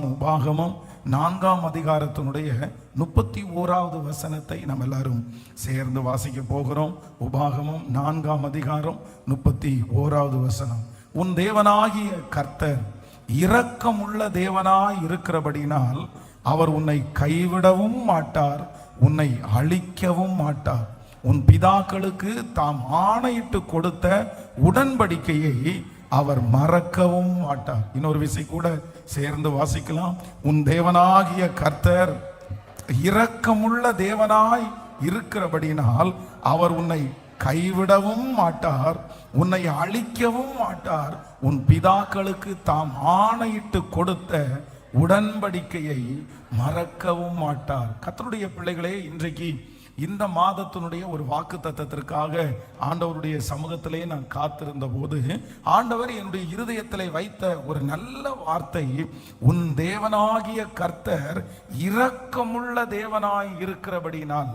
உபாகமம் 4ஆம் அதிகாரத்தினுடைய 31வது வசனத்தை நாம் எல்லாரும் சேர்ந்து வாசிக்க போகிறோம். உபாகமம் 4ஆம் அதிகாரம் 31வது வசனம். உன் தேவனாகிய கர்த்தர் இரக்கமுள்ள தேவனாய் இருக்கிறபடினால் அவர் உன்னை கைவிடவும் மாட்டார், உன்னை அழிக்கவும் மாட்டார். உன் பிதாக்களுக்கு தாம் ஆணையிட்டு கொடுத்த உடன்படிக்கையை அவர் மறக்கவும் மாட்டார். இன்னொரு விஷயம் கூட சேர்ந்து வாசிக்கலாம். உன் தேவனாகிய கர்த்தர் இரக்கமுள்ள தேவனாய் இருக்கிறபடினால் அவர் உன்னை கைவிடவும் மாட்டார், உன்னை அழிக்கவும் மாட்டார். உன் பிதாக்களுக்கு தாம் ஆணையிட்டு கொடுத்த உடன்படிக்கையை மறக்கவும் மாட்டார். கர்த்தருடைய பிள்ளைகளே, இன்றைக்கு இந்த மாதத்தினுடைய ஒரு வாக்கு தத்தத்திற்காக ஆண்டவருடைய சமூகத்திலே நான் காத்திருந்த போது ஆண்டவர் என்னுடைய இருதயத்திலே வைத்த ஒரு நல்ல வார்த்தை, உன் தேவனாகிய கர்த்தர் இரக்கமுள்ள தேவனாய் இருக்கிறபடினால்,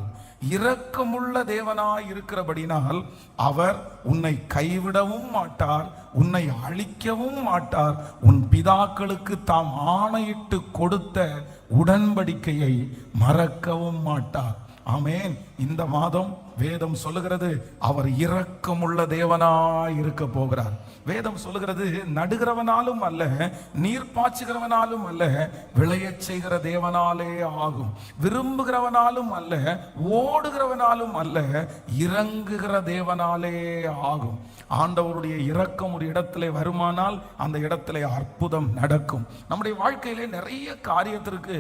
இரக்கமுள்ள தேவனாய் இருக்கிறபடினால் அவர் உன்னை கைவிடவும் மாட்டார், உன்னை அழிக்கவும் மாட்டார். உன் பிதாக்களுக்கு தாம் ஆணையிட்டு கொடுத்த உடன்படிக்கையை மறக்கவும் மாட்டார். ஆமென். இந்த மாதம் வேதம் சொல்லுகிறது அவர் இரக்கமுள்ள தேவனாய் இருக்க போகிறார். வேதம் சொல்லுகிறது நடுகிறவனாலும் அல்ல, நீர் பாய்ச்சுகிறவனாலும் அல்ல, விளையச் செய்கிற தேவனாலே ஆகும். விரும்புகிறவனாலும் அல்ல, ஓடுகிறவனாலும் அல்ல, இறங்குகிற தேவனாலே ஆகும். ஆண்டவருடைய இரக்கம் ஒரு இடத்திலே வருமானால் அந்த இடத்திலே அற்புதம் நடக்கும். நம்முடைய வாழ்க்கையிலே நிறைய காரியத்திற்கு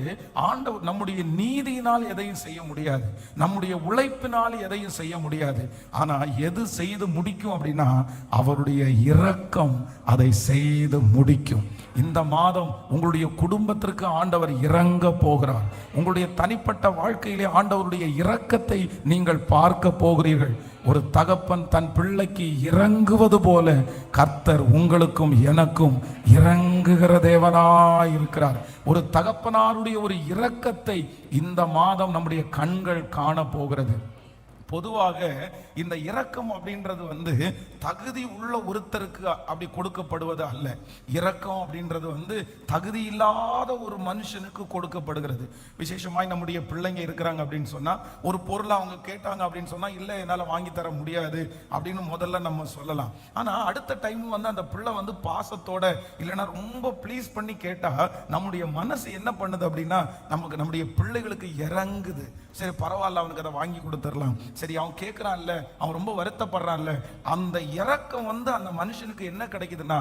ஆண்டவர் நம்முடைய நீதியினால் எதையும் செய்ய முடியாது, நம்முடைய உழைப்பினால் எதையும் செய்ய முடியாது. ஆனா எது செய்து முடிக்கும் அப்படின்னா அவருடைய இரக்கம் அதை செய்து முடிக்கும். இந்த மாதம் உங்களுடைய குடும்பத்திற்கு ஆண்டவர் இறங்க போகிறார். உங்களுடைய தனிப்பட்ட வாழ்க்கையிலே ஆண்டவருடைய இரக்கத்தை நீங்கள் பார்க்க போகிறீர்கள். ஒரு தகப்பன் தன் பிள்ளைக்கு இறங்குவது போல கர்த்தர் உங்களுக்கும் எனக்கும் இறங்குகிற தேவனாய் இருக்கிறார். ஒரு தகப்பனாருடைய ஒரு இரக்கத்தை இந்த மாதம் நம்முடைய கண்கள் காண போகிறது. பொதுவாக இந்த இரக்கம் அப்படின்றது தகுதி உள்ள ஒருத்தருக்கு அப்படி கொடுக்கப்படுவது அல்ல. இரக்கம் அப்படின்றது தகுதி இல்லாத ஒரு மனுஷனுக்கு கொடுக்கப்படுகிறது. விசேஷமாய் நம்முடைய பிள்ளைங்க இருக்கிறாங்க அப்படின்னு சொன்னா, ஒரு பொருளை அவங்க கேட்டாங்க அப்படின்னு சொன்னா, இல்லை என்னால் வாங்கி தர முடியாது அப்படின்னு முதல்ல நம்ம சொல்லலாம். ஆனா அடுத்த டைம் அந்த பிள்ளை பாசத்தோட இல்லைன்னா ரொம்ப ப்ளீஸ் பண்ணி கேட்டா நம்முடைய மனசு என்ன பண்ணுது அப்படின்னா, நமக்கு நம்முடைய பிள்ளைகளுக்கு இறங்குது. சரி பரவாயில்ல, அவனுக்கு அதை வாங்கி கொடுத்துடலாம். சரி அவன் கேட்கிறான்ல, அவன் ரொம்ப வருத்தப்படுறான்ல, அந்த இரக்கம் அந்த மனுஷனுக்கு என்ன கிடைக்குதுன்னா,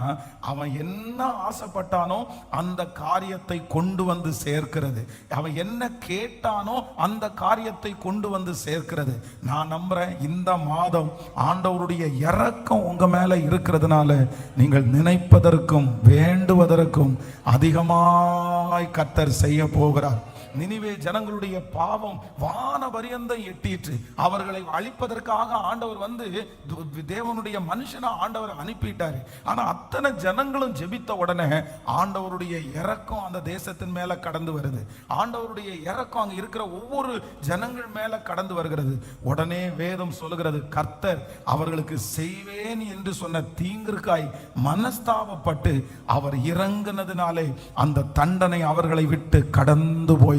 அவன் என்ன ஆசைப்பட்டானோ அந்த காரியத்தை கொண்டு வந்து சேர்க்கிறது. அவன் என்ன கேட்டானோ அந்த காரியத்தை கொண்டு வந்து சேர்க்கிறது. நான் நம்புறேன் இந்த மாதம் ஆண்டவருடைய இரக்கம் உங்க மேல இருக்கிறதுனால நீங்கள் நினைப்பதற்கும் வேண்டுவதற்கும் அதிகமாய் கர்த்தர் செய்ய போகிறார். நினிவே ஜனங்களுடைய பாவம் வான பரியந்தம் எட்டிற்று. அவர்களை அழிப்பதற்காக ஆண்டவர் தேவனுடைய மனுஷனை ஆண்டவர் அனுப்பிட்டாரு. ஆனா அத்தனை ஜனங்களும் ஜெபித்த உடனே ஆண்டவருடைய இரக்கம் அந்த தேசத்தின் மேல கடந்து வருது. ஆண்டவருடைய இரக்கம் அங்க இருக்கிற ஒவ்வொரு ஜனங்கள் மேல கடந்து வருகிறது. உடனே வேதம் சொல்லுகிறது, கர்த்தர் அவர்களுக்கு செய்வேன் என்று சொன்ன தீங்கிற்காய் மனஸ்தாபப்பட்டு அவர் இறங்குனதினாலே அந்த தண்டனை அவர்களை விட்டு கடந்து போய்.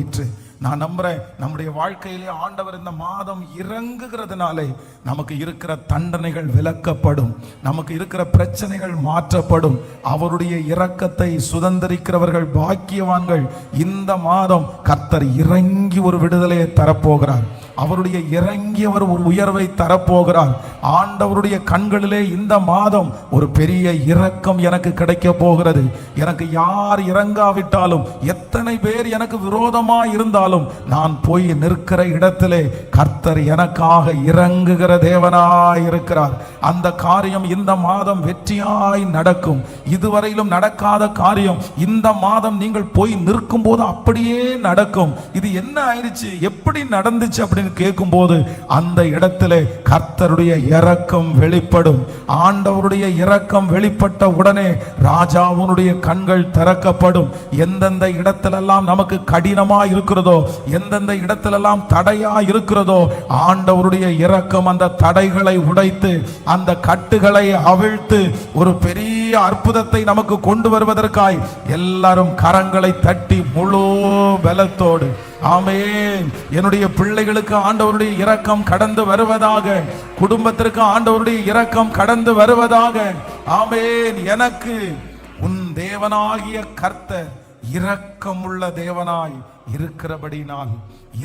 நான் நம்புறேன் நம்முடைய வாழ்க்கையிலே ஆண்டவர் இந்த மாதம் இறங்குகிறதுனாலே நமக்கு இருக்கிற தண்டனைகள் விலக்கப்படும், நமக்கு இருக்கிற பிரச்சனைகள் மாற்றப்படும். அவருடைய இரக்கத்தை சுதந்திரிக்கிறவர்கள் பாக்கியவான்கள். இந்த மாதம் கர்த்தர் இறங்கி ஒரு விடுதலையை தரப்போகிறார். அவருடைய இறங்கியவர் ஒரு உயர்வை தரப்போகிறார். ஆண்டவருடைய கண்களிலே இந்த மாதம் ஒரு பெரிய இரக்கம் எனக்கு கிடைக்க போகிறது. எனக்கு யார் இறங்காவிட்டாலும், எத்தனை பேர் எனக்கு விரோதமா இருந்தாலும், நான் போய் நிற்கிற இடத்திலே கர்த்தர் எனக்காக இறங்குகிற தேவனாய் இருக்கிறார். அந்த காரியம் இந்த மாதம் வெற்றியாய் நடக்கும். இதுவரையிலும் நடக்காத காரியம் இந்த மாதம் நீங்கள் போய் நிற்கும் போது அப்படியே நடக்கும். இது என்ன ஆயிடுச்சு, எப்படி நடந்துச்சு அப்படின்னு கேட்கும் போது அந்த இடத்திலே கர்த்தருடைய இரக்கம் வெளிப்படும். ஆண்டவருடைய இரக்கம் வெளிப்பட்ட உடனே ராஜாவுடைய கண்கள் திறக்கப்படும். எந்தெந்த இடத்திலெல்லாம் நமக்கு கடினமா இருக்கிறதோ, எந்தெந்த இடத்திலெல்லாம் தடையா இருக்கிறதோ, ஆண்டவருடைய இரக்கம் அந்த தடைகளை உடைத்து அந்த கட்டுகளை அவிழ்த்து ஒரு பெரிய பெரிய அற்புதத்தை நமக்கு கொண்டு வருவதற்காய் எல்லாரும் கரங்களை தட்டி முழு பலத்தோடு ஆமென். என்னுடைய பிள்ளைகளுக்கு ஆண்டவருடைய இரக்கம் கடந்து வருவதாக, குடும்பத்திற்கு ஆண்டவருடைய இரக்கம் கடந்து வருவதாக. ஆமென். எனக்கு உன் தேவனாகிய கர்த்தர் இரக்கமுள்ள தேவனாய் இருக்கிறபடினால்,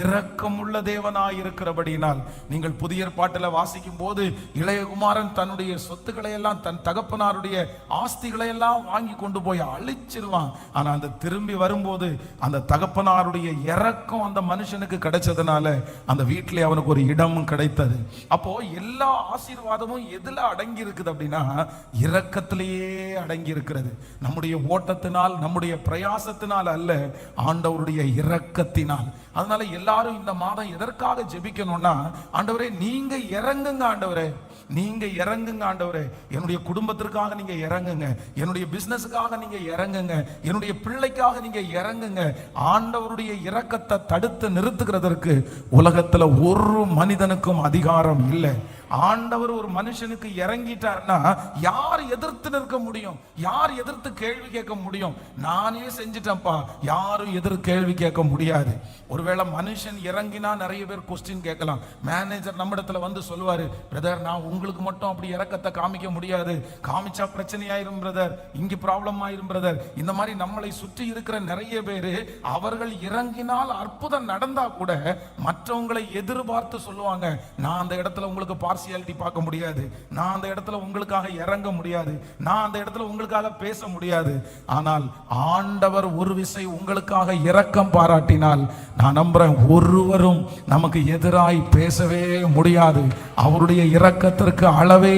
இரக்கமுள்ள தேவனாய் இருக்கிறபடினால். நீங்கள் புதிய ஏற்பாட்டில் வாசிக்கும் போது இளையகுமாரன் தன்னுடைய சொத்துக்களை எல்லாம், தன் தகப்பனாருடைய ஆஸ்திகளை எல்லாம் வாங்கி கொண்டு போய் அழிச்சிருவான். ஆனா அந்த திரும்பி வரும்போது அந்த தகப்பனாருடைய இரக்கம் அந்த மனுஷனுக்கு கிடைச்சதுனால அந்த வீட்டிலே அவனுக்கு ஒரு இடமும் கிடைத்தது. அப்போ எல்லா ஆசீர்வாதமும் எதுல அடங்கி இருக்குது அப்படின்னா இரக்கத்திலேயே அடங்கி இருக்கிறது. நம்முடைய ஓட்டத்தினால், நம்முடைய பிரயாசத்தினால் அல்ல, ஆண்டவருடைய இரக்கத்தினால். அதனால எல்லாரும் இந்த மாதம் எதற்காக ஜெபிக்கணும்னா, ஆண்டவரே நீங்க இறங்குங்க, ஆண்டவரே நீங்க இறங்குங்க, ஆண்டவரே என்னுடைய குடும்பத்திற்காக நீங்க இறங்குங்க, என்னுடைய பிசினஸுக்காக நீங்க இறங்குங்க, என்னுடைய பிள்ளைக்காக நீங்க இறங்குங்க. ஆண்டவருடைய இரக்கத்தை தடுத்து நிறுத்துகிறதற்கு உலகத்துல ஒரு மனிதனுக்கும் அதிகாரம் இல்லை. ஆண்டவர் ஒரு மனுஷனுக்கு இறங்கிட்டார்னா யார் எதிர்த்து நிற்க முடியும்? யார் எதிர்த்து கேள்வி கேட்க முடியும்? நானே செஞ்சிட்டேன்ப்பா, யாரும் எதிர்த்து கேள்வி கேட்க முடியாது. ஒருவேளை மனுஷன் இறங்கினா நிறைய பேர் கொஸ்டின் கேட்கலாம். மேனேஜர் நம்ம இடத்துல வந்து சொல்லுவாரு, பிரதர் நான் உங்களுக்கு மட்டும் அப்படி இரக்கத்தை காமிக்க முடியாது, காமிச்சா பிரச்சனையாயிரும் பிரதர், இங்க ப்ராப்ளம் ஆயிரும் பிரதர். இந்த மாதிரி நம்மளை சுற்றி இருக்கிற நிறைய பேரு அவர்கள் இறங்கினால் அற்புதம் நடந்தா கூட மற்றவங்களை எதிர்பார்த்து சொல்லுவாங்க, நான் அந்த இடத்துல உங்களுக்கு பார்சியாலிட்டி பார்க்க முடியாது, நான் அந்த இடத்துல உங்களுக்காக இறங்க முடியாது, நான் அந்த இடத்துல உங்களுக்காக பேச முடியாது. ஆனால் ஆண்டவர் ஒரு விசை உங்களுக்காக இரக்கம் பாராட்டினால் நான் நம்புறேன் ஒருவரும் நமக்கு எதிராய் பேசவே முடியாது. அவருடைய இரக்கத்திற்கு அளவே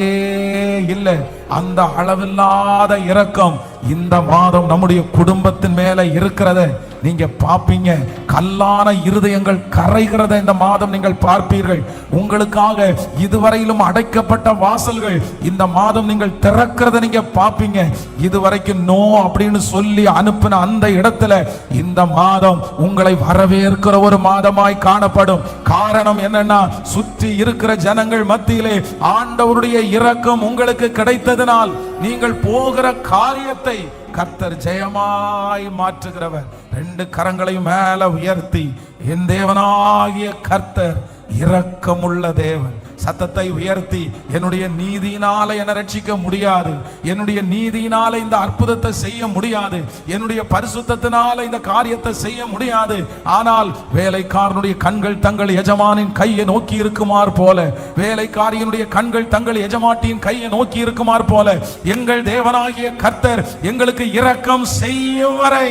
இல்லை. அந்த அளவில்லாத இரக்கம் இந்த மாதம் நம்முடைய குடும்பத்தின் மேல இருக்கிறத நீங்க பார்ப்பீங்க. கல்லான இருதயங்கள் கரைகிறத இந்த மாதம் நீங்கள் பார்ப்பீர்கள். உங்களுக்காக இதுவரையிலும் அடைக்கப்பட்ட வாசல்கள் இந்த மாதம் நீங்கள் திறக்கிறத நீங்க பார்ப்பீங்க. இதுவரைக்கும் நோ அப்படின்னு சொல்லி அனுப்பின அந்த இடத்துல இந்த மாதம் உங்களை வரவேற்கிற ஒரு மாதமாய் காணப்படும். காரணம் என்னன்னா, சுற்றி இருக்கிற ஜனங்கள் மத்தியிலே ஆண்டவருடைய இரக்கம் உங்களுக்கு கிடைத்ததனால் நீங்கள் போகிற காரியத்தை கர்த்தர் ஜெயமாய் மாற்றுகிறவர். ரெண்டு கரங்களையும் மேல உயர்த்தி, என் தேவனாகிய கர்த்தர் இரக்கமுள்ள தேவன். சத்தத்தை உயர்த்தி, என்னுடைய நீதியினால என்னை ரட்சிக்க முடியாது, என்னுடைய நீதியினால இந்த அற்புதத்தை செய்ய முடியாது, என்னுடைய பரிசுத்தத்தினால இந்த காரியத்தை செய்ய முடியாது. ஆனால் வேலைக்காரனுடைய கண்கள் தங்கள் எஜமானின் கையை நோக்கி இருக்குமாறு போல, வேலைக்காரியினுடைய கண்கள் தங்கள் எஜமாட்டியின் கையை நோக்கி இருக்குமாறு போல எங்கள் தேவனாகிய கர்த்தர் எங்களுக்கு இரக்கம் செய்யும் வரை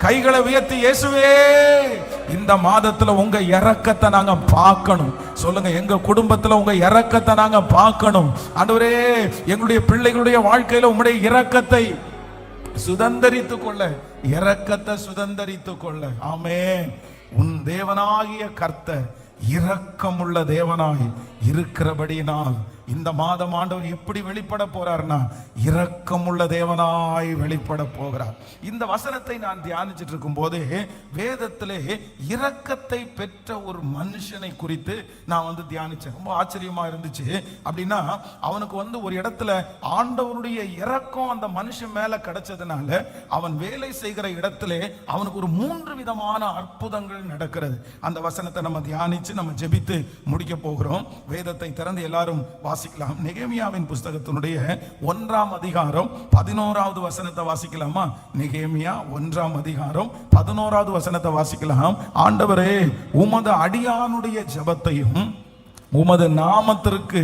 கைகளை உயர்த்தி, இயேசுவே இந்த மாதத்துல உங்க இரக்கத்தை நாங்க பார்க்கணும். சொல்லுங்க, எங்க குடும்பத்துல உங்க இரக்கத்தை நாங்க பார்க்கணும். ஆண்டவரே எங்களுடைய பிள்ளைகளுடைய வாழ்க்கையில உங்களுடைய இரக்கத்தை சுதந்தரித்துக் கொள்ள, இரக்கத்தை சுதந்தரித்துக் கொள்ள. ஆமென். உன் தேவனாகிய கர்த்தர் இரக்கமுள்ள தேவனாய் இருக்கிறபடினால் இந்த மாதம் ஆண்டவர் எப்படி வெளிப்பட போறார்னா இரக்கமுள்ள தேவனாய் வெளிப்பட போகிறார். இந்த வசனத்தை நான் தியானிச்சிட்டு இருக்கும் போது வேதத்திலே இரக்கத்தை பெற்ற ஒரு மனுஷனை குறித்து நான் தியானிச்சேன். ரொம்ப ஆச்சரியமா இருந்துச்சு. அப்படின்னா அவனுக்கு ஒரு இடத்துல ஆண்டவருடைய இரக்கம் அந்த மனுஷன் மேல கிடைச்சதுனால அவன் வேலை செய்கிற இடத்திலே அவனுக்கு ஒரு 3 விதமான அற்புதங்கள் நடக்கிறது. அந்த வசனத்தை நம்ம தியானிச்சு நம்ம ஜெபித்து முடிக்க போகிறோம். வேதத்தை திறந்து எல்லாரும் வாசிக்கலாம். நெகேமியாவின் புஸ்தகத்தினுடைய 1ஆம் அதிகாரம் 11வது வசனத்தை வாசிக்கலாமா? நெகேமியா 1ஆம் அதிகாரம் 11வது வசனத்தை வாசிக்கலாம். ஆண்டவரே, உமது அடியானுடைய ஜெபத்தையும் உமது நாமத்திற்கு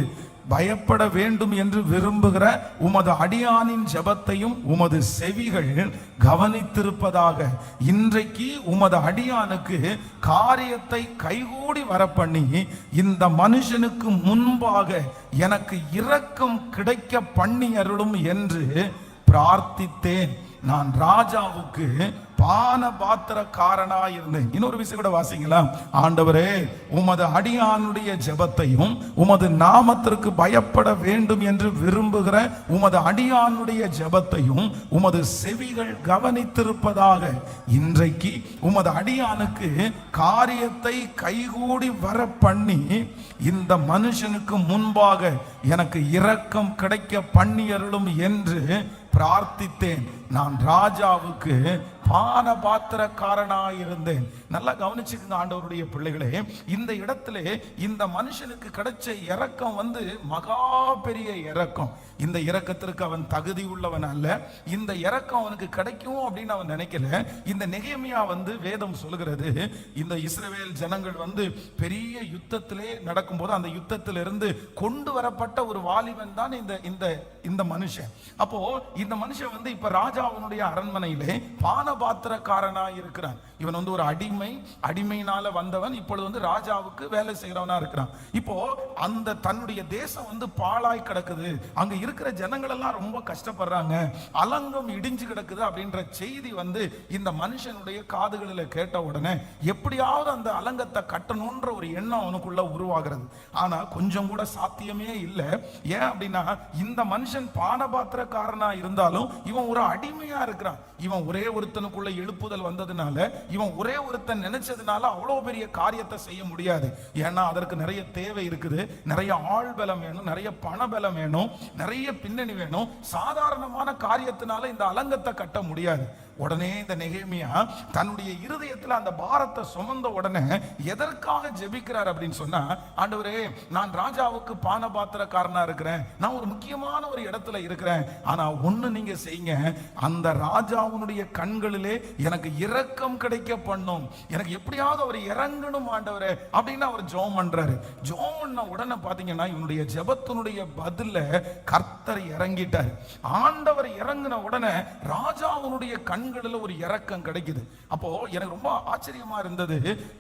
பயப்பட வேண்டும் என்று விரும்புகிற உமது அடியானின் ஜெபத்தையும் உமது செவிகள் கவனித்திருப்பதாக. இன்றைக்கு உமது அடியானுக்கு காரியத்தை கைகூடி வரப்பண்ணி இந்த மனுஷனுக்கு முன்பாக எனக்கு இரக்கம் கிடைக்க பண்ணி அருளும் என்று பிரார்த்தித்தேன். நான் ராஜாவுக்கு பான பாத்திரக்காரனாய் இருந்தேன். இன்னொரு விஷயம் கூட வாசிங்களா? ஆண்டவரே, உமது அடியானுடைய ஜெபத்தையும் உமது நாமத்திற்கு பயப்பட வேண்டும் என்று விரும்புகிற உமது அடியானுடைய ஜெபத்தையும் உமது செவிகள் கவனித்திருப்பதாக. இன்றைக்கு உமது அடியானுக்கு காரியத்தை கைகூடி வர பண்ணி இந்த மனுஷனுக்கு முன்பாக எனக்கு இரக்கம் கிடைக்க பண்ணி அருளும் என்று பிரார்த்தித்தேன், நான் ராஜாவுக்கு பான பாத்திரக்காரனாயிருந்தேன். நல்லா கவனிச்சுக்குங்க ஆண்டவருடைய பிள்ளைகளே, இந்த இடத்துல இந்த மனுஷனுக்கு கிடைச்ச இரக்கம் மகா பெரிய இரக்கம். இந்த இரக்கத்திற்கு அவன் தகுதி உள்ளவன் அல்ல. இந்த இரக்கம் அவனுக்கு கிடைக்கும் அப்படின்னு அவன் நினைக்கல. இந்த நெகேமியா வேதம் சொல்கிறது, இந்த இஸ்ரவேல் ஜனங்கள் பெரிய யுத்தத்திலே நடக்கும்போது அந்த யுத்தத்திலிருந்து கொண்டு வரப்பட்ட ஒரு வாலிபன் தான் இந்த மனுஷன். அப்போ இந்த மனுஷன் இப்ப ராஜாவுடைய அரண்மனையிலே பானபாத்திரக்காரனாய் இருக்கிறான். இவன் ஒரு அடிமையினால வந்தவன், இப்பொழுது ராஜாவுக்கு வேலை செய்யறவனா இருக்கிறான். இப்போ அந்த தன்னுடைய தேசம் பாழாய் கிடக்குது, அங்க இருக்கிற ஜனங்கள் எல்லாம் ரொம்ப கஷ்டப்படுறாங்க, அலங்கம் இடிஞ்சு கிடக்குது அப்படின்ற செய்தி இந்த மனுஷனுடைய காதுகளில் கேட்ட உடனே எப்படியாவது அந்த அலங்கத்தை கட்டணும்ன்ற ஒரு எண்ணம் அவனுக்குள்ள உருவாகிறது. ஆனா கொஞ்சம் கூட சாத்தியமே இல்லை. ஏன் அப்படின்னா இந்த மனுஷன் பானபாத்திரக்காரனா இருந்தாலும் இவன் ஒரு அடிமையா இருக்கிறான். இவன் ஒரே ஒருத்தனுக்குள்ள எழுப்புதல் வந்ததுனால, இவன் ஒரே ஒருத்தன் நினைச்சதுனால அவ்வளவு பெரிய காரியத்தை செய்ய முடியாது. ஏன்னா அதற்கு நிறைய தேவை இருக்குது, நிறைய ஆள் பலம் வேணும், நிறைய பண பலம் வேணும், நிறைய பின்னணி வேணும். சாதாரணமான காரியத்தினால இந்த அலங்கத்தை கட்ட முடியாது. உடனே இந்த நெகேமியா தன்னுடைய இருதயத்தில் அந்த பாரத்தை சுமந்த உடனே எதற்காக ஜெபிக்கிறார் அப்படின்னு சொன்னா, ஆண்டவரே, நான் ராஜாவுக்கு பானபாத்திரக்காரனா இருக்கிறேன், நான் ஒரு முக்கியமான ஒரு இடத்துல இருக்கிறேன், ஆனா ஒண்ணு நீங்க செய்யுங்க, அந்த ராஜாவுடைய கண்களிலே எனக்கு இரக்கம் கிடைக்க பண்ணும், எனக்கு எப்படியாவது அவர் இறங்கணும் ஆண்டவரே அப்படின்னு அவர் ஜெபம் பண்றாரு. ஜெபம் பண்ண உடனே பாத்தீங்கன்னா இவனுடைய ஜெபத்தினுடைய பதில கர்த்தர் இறங்கிட்டார். ஆண்டவர் இறங்கின உடனே ராஜாவுடைய ஒரு இரக்கம் கிடைக்குது. அப்போ எனக்கு ரொம்ப ஆச்சரியமா இருந்தது,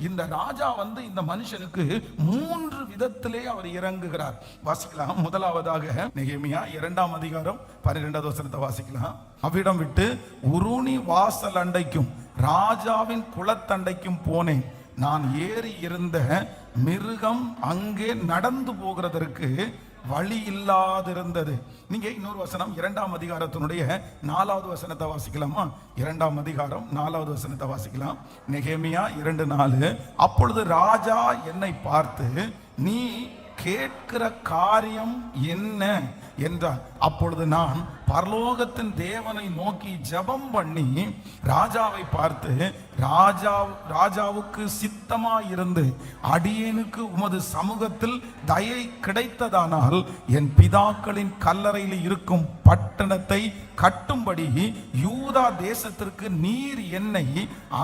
இந்த ராஜா இந்த மனுஷனுக்கு 3 விதத்திலே அவர் இறங்குகிறார். வாசிக்கலாம். முதலாவதாக நெகேமியா 2ஆம் அதிகாரம் 12வது வசனத்தை வாசிக்கலாம். அவ்விடம் விட்டு உருணி வாசல் அண்டைக்கும் ராஜாவின் குளத்தண்டைக்கும் போனேன், நான் ஏறி இருந்த மிருகம் அங்கே நடந்து போகிறதற்கு வழி இல்லாதிருந்தது. நீங்க இன்னொரு வசனம் 2ஆம் அதிகாரத்தினுடைய 4வது வசனத்தை வாசிக்கலாமா? 2ஆம் அதிகாரம் 4வது வசனத்தை வாசிக்கலாம். நெகேமியா 2:4. அப்பொழுது ராஜா என்னை பார்த்து, நீ கேட்கிற காரியம் என்ன என்றார். அப்பொழுது நான் பரலோகத்தின் தேவனை நோக்கி ஜெபம் பண்ணி ராஜாவை பார்த்து, ராஜாவுக்கு சித்தமாயிருந்து அடியேனுக்கு உமது சமூகத்தில் தயை கிடைத்ததானால் என் பிதாக்களின் கல்லறையில் இருக்கும் பட்டணத்தை கட்டும்படி யூதா தேசத்திற்கு நீர் என்னை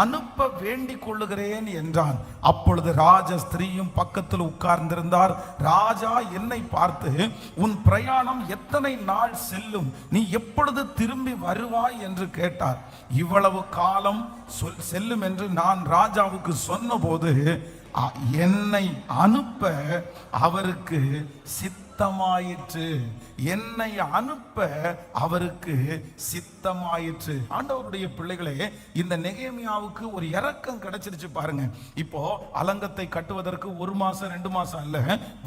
அனுப்ப வேண்டிக் கொள்ளுகிறேன் என்றான். அப்பொழுது ராஜ ஸ்திரீயும் பக்கத்தில் உட்கார்ந்திருந்தார். ராஜா என்னை பார்த்து, உன் பிரயாணம் எத்தனை நாள் செல்லும், நீ எப்பொழுது திரும்பி வருவாய் என்று கேட்டார். இவ்வளவு காலம் செல்லும் என்று நான் ராஜாவுக்கு சொன்னபோது என்னை அனுப்ப அவருக்கு சித்தமாயிற்று. என்னை அனுப்ப அவருக்கு சித்தமாயிற்று. ஆண்டவருடைய பிள்ளைகளே, இந்த நெகேமியாவுக்கு ஒரு இரக்கம் கிடைச்சிருச்சு பாருங்க. இப்போ அலங்கத்தை கட்டுவதற்கு 1 மாசம் 2 மாசம் அல்ல,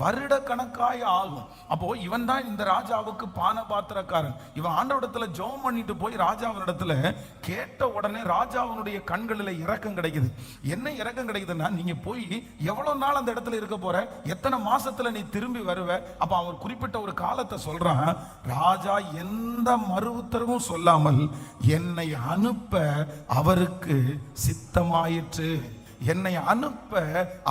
வருட கணக்காய் ஆகும். அப்போ இவன் தான் இந்த ராஜாவுக்கு பானபாத்திரக்காரன். இவன் ஆண்டவரிடத்துல ஜெபம் பண்ணிட்டு போய் ராஜாவினிடத்துல கேட்ட உடனே ராஜாவினுடைய கண்களில் இரக்கம் கிடைக்குது. என்ன இரக்கம் கிடைக்குதுன்னா, நீங்க போய் எவ்வளவு நாள் அந்த இடத்துல இருக்க போற, எத்தனை மாசத்துல நீ திரும்பி வருவ. அப்ப அவர் குறிப்பிட்ட ஒரு காலத்தை சொல்றான். ராஜா எந்த மறு உத்தரவும் சொல்லாமல் என்னை அனுப்ப அவருக்கு சித்தமாயிற்று. என்னை அனுப்ப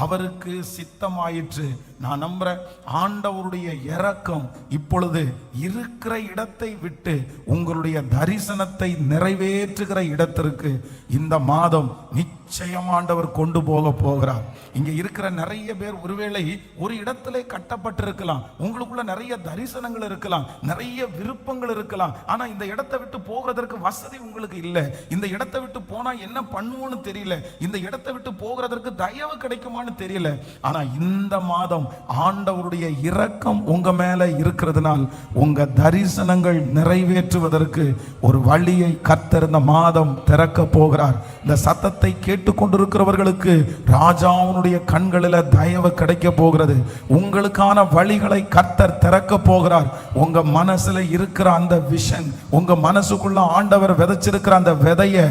அவருக்கு சித்தமாயிற்று. நான் நம்புறேன், ஆண்டவருடைய இரக்கம் இப்பொழுது இருக்கிற இடத்தை விட்டு உங்களுடைய தரிசனத்தை நிறைவேற்றுகிற இடத்திற்கு இந்த மாதம் நிச்சயம் ஆண்டவர் கொண்டு போகிறார். இங்க இருக்கிற நிறைய பேர் ஒருவேளை ஒரு இடத்திலே கட்டப்பட்டிருக்கலாம், உங்களுக்குள்ள நிறைய தரிசனங்கள் இருக்கலாம், நிறைய விருப்பங்கள் இருக்கலாம். ஆனா இந்த இடத்தை விட்டு போகிறதற்கு வசதி உங்களுக்கு இல்லை. இந்த இடத்தை விட்டு போனா என்ன பண்ணுவோன்னு தெரியல. இந்த இடத்தை விட்டு போகிறதற்கு தயவு கிடைக்குமான்னு தெரியல. ஆனா இந்த மாதம் ஆண்டவருடைய இரக்கம் உங்க மேல இருக்கிறதுனால் உங்க தரிசனங்கள் நிறைவேற்றுவதற்கு ஒரு வழியை கர்த்தர் இந்த மாதம் திறக்க போகிறார். இந்த சத்தத்தை கேட்டுக்கொண்டிருக்கிறவர்களுக்கு ராஜாவுடைய கண்களில் தயவு கிடைக்க போகிறது. உங்களுக்கான வழிகளை கர்த்தர் திறக்க போகிறார். உங்க மனசுல இருக்கிற அந்த விஷன், உங்க மனசுக்குள்ள ஆண்டவர் விதைச்சிருக்கிற அந்த விதையை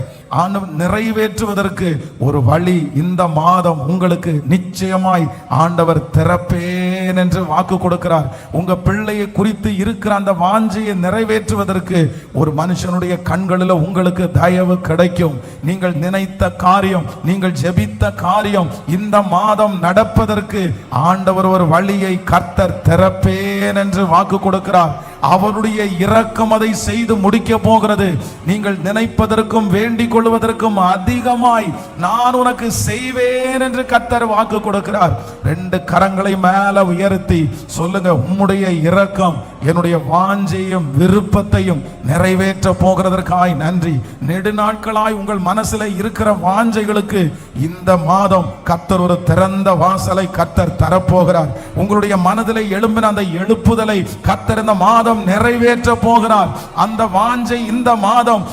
நிறைவேற்றுவதற்கு ஒரு வழி இந்த மாதம் உங்களுக்கு நிச்சயமாய் ஆண்டவர் திறப்பே செய்வேன் என்று வாக்கு கொடுக்கிறார். உங்க பிள்ளையை குறித்து இருக்கிற அந்த வாஞ்சையை நிறைவேற்றுவதற்கு ஒரு மனுஷனுடைய கண்களில் உங்களுக்கு தயவு கிடைக்கும். நீங்கள் நினைத்த காரியம், நீங்கள் ஜெபித்த காரியம் இந்த மாதம் நடப்பதற்கு ஆண்டவர் ஒரு வழியை கர்த்தர் திறப்பேன் என்று வாக்கு கொடுக்கிறார். அவருடைய இரக்கம் அதை செய்து முடிக்க போகிறது. நீங்கள் நினைப்பதற்கும் வேண்டிக் கொள்வதற்கும் அதிகமாய் நான் உனக்கு செய்வேன் என்று கர்த்தர் வாக்கு கொடுக்கிறார். 2 கரங்களை மேல உயர்த்தி சொல்லுங்க, உம்முடைய இரக்கம் என்னுடைய வாஞ்சையும் விருப்பத்தையும் நிறைவேற்ற போகிறதற்காய் நன்றி. நெடுநாட்களாய் உங்கள் மனசுல இருக்கிற வாஞ்சைகளுக்கு இந்த மாதம் கர்த்தர் ஒரு திறந்த வாசலை கர்த்தர் தரப்போகிறார். உங்களுடைய மனதில் எழும்பின அந்த எழுப்புதலை கர்த்தர் இந்த மாதம் நிறைவேற்ற போகிறார். அந்த வாஞ்சை இந்த மாதம்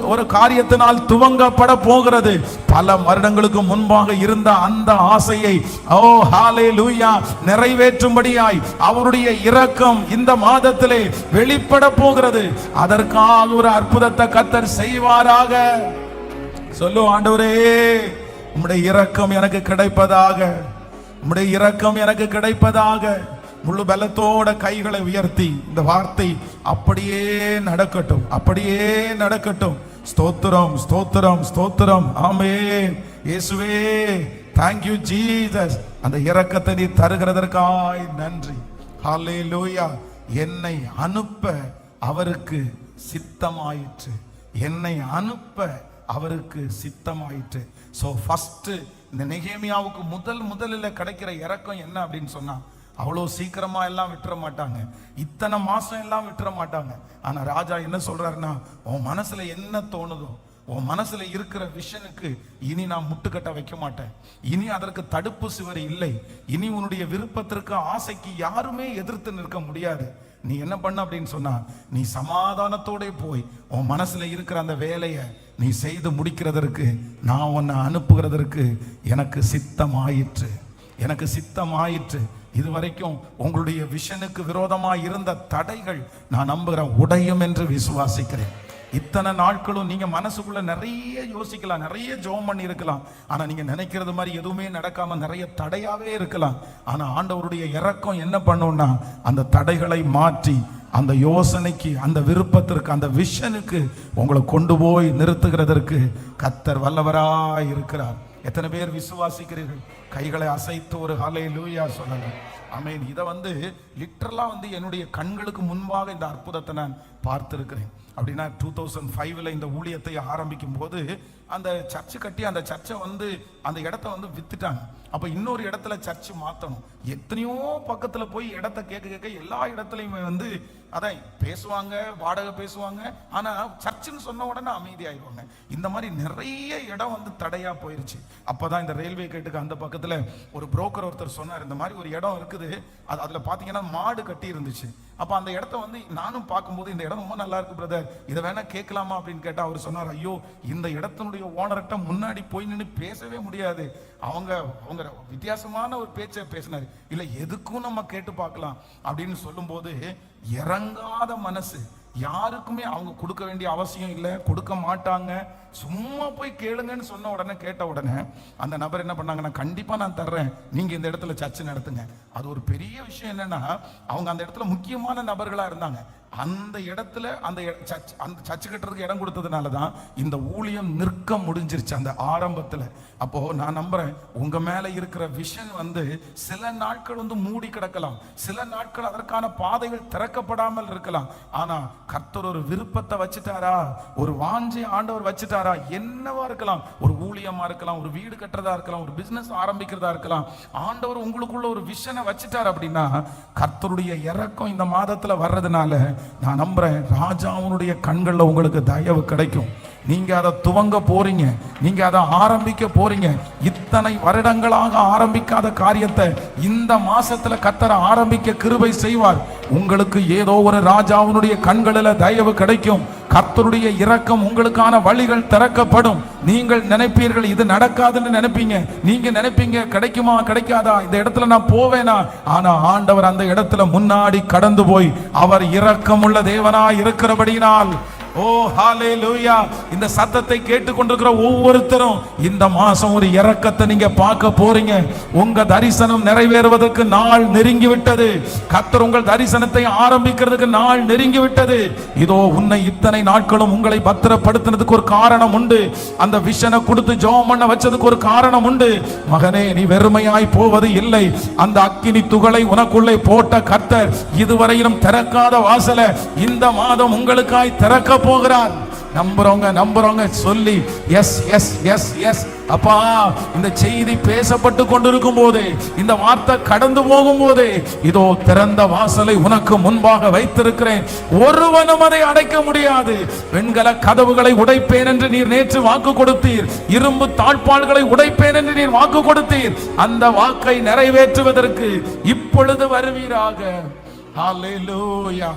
ஒரு காரியத்தினால் துவங்கப்பட போகிறது. பல வருடங்களுக்கு முன்பாக இருந்த அந்த ஆசையை ஹல்லேலூயா நிறைவேற்றும்படியாய் அவருடைய இரக்கம் இந்த மாதத்திலே வெளிப்பட போகிறது. அதற்காக ஒரு அற்புதத்தை கர்த்தர் செய்வாராக. சொல்லு, ஆண்டவரே உம்முடைய இரக்கம் எனக்கு கிடைப்பதாக, உம்முடைய இரக்கம் எனக்கு கிடைப்பதாக. முழு பலத்தோட கைகளை உயர்த்தி இந்த வார்த்தை அப்படியே நடக்கட்டும், அப்படியே நடக்கட்டும். ஸ்தோத்திரம், ஸ்தோத்திரம், ஸ்தோத்திரம். ஆமென். இயேசுவே, thank you Jesus. அந்த இரக்கத்தை நீ தருகிறதற்காய் நன்றி. ஹல்லேலூயா. என்னை அனுப்ப அவருக்கு சித்தமாயிற்று, என்னை அனுப்ப அவருக்கு சித்தமாயிற்று. சோ ஃபர்ஸ்ட் இந்த நெகேமியாவுக்கு முதலில் கிடைக்கிற இரக்கம் என்ன அப்படின்னு சொன்னா, அவ்வளோ சீக்கிரமா எல்லாம் விட்டுற மாட்டாங்க, இத்தனை மாசம் எல்லாம் விட்டுற மாட்டாங்க. ஆனா ராஜா என்ன சொல்றாருன்னா, உன் மனசுல என்ன தோணுதோ, உன் மனசுல இருக்கிற விஷனுக்கு இனி நான் முட்டுக்கட்ட வைக்க மாட்டேன். இனி அதற்கு தடுப்பு சுவர் இல்லை. இனி உன்னுடைய விருப்பத்திற்கு ஆசைக்கு யாருமே எதிர்த்து நிற்க முடியாது. நீ என்ன பண்ண அப்படின்னு சொன்னா, நீ சமாதானத்தோட போய் உன் மனசுல இருக்கிற அந்த வேலையை நீ செய்து முடிக்கிறதற்கு நான் உன்னை அனுப்புகிறதற்கு எனக்கு சித்தம் ஆயிற்று, எனக்கு சித்தம் ஆயிற்று. இதுவரைக்கும் உங்களுடைய விஷனுக்கு விரோதமாக இருந்த தடைகள் நான் நம்புகிறேன் உடையும் என்று விசுவாசிக்கிறேன். இத்தனை நாட்களும் நீங்க மனசுக்குள்ள நிறைய யோசிக்கலாம், நிறைய ஜெபம் பண்ணி இருக்கலாம். ஆனா நீங்க நினைக்கிறது மாதிரி எதுவுமே நடக்காம நிறைய தடையாவே இருக்கலாம். ஆனா ஆண்டவருடைய இரக்கம் என்ன பண்ணும்னா, அந்த தடைகளை மாற்றி அந்த யோசனைக்கு, அந்த விருப்பத்திற்கு, அந்த விஷனுக்கு உங்களை கொண்டு போய் நிறுத்துகிறதற்கு கர்த்தர் வல்லவராய் இருக்கிறார். எத்தனை பேர் விசுவாசிக்கிறீர்கள்? கைகளை அசைத்து ஒரு ஹல்லேலூயா சொல்லுங்க. ஆமென். இதை லிட்டரலா என்னுடைய கண்களுக்கு முன்பாக இந்த அற்புதத்தை நான் பார்த்திருக்கிறேன். அப்படின்னா 2005 இந்த ஊழியத்தை ஆரம்பிக்கும் போது அந்த சர்ச்சு கட்டி அந்த சர்ச்சை அந்த இடத்த வித்துட்டாங்க. அப்ப இன்னொரு இடத்துல சர்ச்சு மாத்தணும். எத்தனையோ பக்கத்துல போய் இடத்த கேட்க எல்லா இடத்துலயுமே அதான் பேசுவாங்க, வாடகை பேசுவாங்க. ஆனா சர்ச்சுன்னு சொன்ன உடனே அமைதியாயிருவாங்க. இந்த மாதிரி நிறைய இடம் தடையா போயிருச்சு. அப்பதான் இந்த ரயில்வே கேட்டுக்கு அந்த பக்கத்துல ஒரு புரோக்கர் ஒருத்தர் சொன்னார், இந்த மாதிரி ஒரு இடம் இருக்குது, அதுல பாத்தீங்கன்னா மாடு கட்டி இருந்துச்சு. அப்ப அந்த இடத்த நானும் பார்க்கும்போது இந்த இடம் ரொம்ப நல்லா இருக்கு பிரதர், இதை வேணா கேட்கலாமா அப்படின்னு கேட்டா அவர் சொன்னார், ஐயோ இந்த இடத்தினுடைய ஓனர்கிட்ட முன்னாடி போய் நின்று பேசவே முடியாது, அவங்க வித்தியாசமான ஒரு பேச்சை பேசினார். இல்ல எதுக்கும் நம்ம கேட்டு பார்க்கலாம் அப்படின்னு சொல்லும் போது இறங்காத மனசு. யாருக்குமே அவங்க கொடுக்க வேண்டிய அவசியம் இல்லை, கொடுக்க மாட்டாங்க. சும்மா போய் கேளுங்கன்னு சொன்ன உடனே, கேட்ட உடனே அந்த நபர் என்ன பண்ணாங்க, நான் கண்டிப்பா நான் தர்றேன், நீங்க இந்த இடத்துல சர்ச்சை நடத்துங்க. அது ஒரு பெரிய விஷயம். என்னன்னா அவங்க அந்த இடத்துல முக்கியமான நபர்களா இருந்தாங்க. அந்த இடத்துல அந்த சர்ச்சு கட்டுறதுக்கு இடம் கொடுத்ததுனாலதான் இந்த ஊழியம் நிற்க முடிஞ்சிருச்சு அந்த ஆரம்பத்துல. அப்போ நான் நம்புறேன், உங்க மேல இருக்கிற விஷன் சில நாட்கள் மூடி கிடக்கலாம், சில நாட்கள் அதற்கான பாதைகள் திறக்கப்படாமல் இருக்கலாம். ஆனா கர்த்தர் ஒரு விருப்பத்தை வச்சுட்டாரா, ஒரு வாஞ்சை ஆண்டவர் வச்சுட்டாரா, என்னவா இருக்கலாம், ஒரு ஊழியமா இருக்கலாம், ஒரு வீடு கட்டுறதா இருக்கலாம், ஒரு பிசினஸ் ஆரம்பிக்கிறதா இருக்கலாம், ஆண்டவர் உங்களுக்குள்ள ஒரு விஷனை வச்சுட்டார் அப்படின்னா கர்த்தருடைய இரக்கம் இந்த மாதத்துல வர்றதுனால நான் நம்புறேன், ராஜாவுடைய கண்கள்ல உங்களுக்கு தயவு கிடைக்கும். நீங்க அதை துவங்க போறீங்க, நீங்க அதை ஆரம்பிக்க போறீங்க. இத்தனை வருடங்களாக ஆரம்பிக்காத காரியத்தை இந்த மாசத்துல கர்த்தர் ஆரம்பிக்க கிருபை செய்வார். உங்களுக்கு ஏதோ ஒரு ராஜாவுடைய கண்களில் தயவு கிடைக்கும். கர்த்தருடைய இரக்கம் உங்களுக்கான வழிகள் திறக்கப்படும். நீங்கள் நினைப்பீர்கள் இது நடக்காதுன்னு நினைப்பீங்க. நீங்க நினைப்பீங்க கிடைக்குமா கிடைக்காதா, இந்த இடத்துல நான் போவேனா. ஆனா ஆண்டவர் அந்த இடத்துல முன்னாடி கடந்து போய் அவர் இரக்கமுள்ள தேவனாய் இருக்கிறபடியினால் ஓ ஹalleluya. இந்த சத்தத்தை கேட்டுக்கொண்டிருக்கிற ஒவ்வொருத்தரும் இந்த மாசம் ஒரு இரக்கத்தை நீங்க பார்க்க போறீங்க. உங்க தரிசனம் நிறைவேறுவதற்கு நாள் நெருங்கி விட்டது. கர்த்தர் உங்கள் தரிசனத்தை ஆரம்பிக்கிறதுக்கு நாள் நெருங்கி விட்டது. இதோ உன்னை இத்தனை நாட்களும் உங்களை பத்திரப்படுத்தினதுக்கு ஒரு காரணம் உண்டு. அந்த விஷனை கொடுத்து ஜெபம் பண்ண வச்சதுக்கு ஒரு காரணம் உண்டு. மகனே, நீ வெறுமையாய் போவது இல்லை. அந்த அக்கினி துகளை உனக்குள்ளே போட்ட கர்த்தர் இதுவரையிலும் திறக்காத வாசலை இந்த மாதம் உங்களுக்காய் திறக்க போகிறார். நம்புறவங்க சொல்லி எஸ் எஸ் எஸ் எஸ். அப்பா, இந்த செய்தி பேசப்பட்டு கொண்டிருக்கும் போதே, இந்த வார்த்தை கடந்து போகும் போதே, இதோ திறந்த வாசலை உனக்கு முன்பாக வைத்திருக்கிறேன். ஒருவனும் அதை அடைக்க முடியாது. வெண்கல கதவுகளை உடைப்பேன் என்று நீர் நேற்று வாக்கு கொடுத்தீர். இரும்பு தாழ்பாள்களை உடைப்பேன் என்று நீர் வாக்கு கொடுத்தீர். அந்த வாக்கை நிறைவேற்றுவதற்கு இப்பொழுது வருவீராக. ஹalleluya.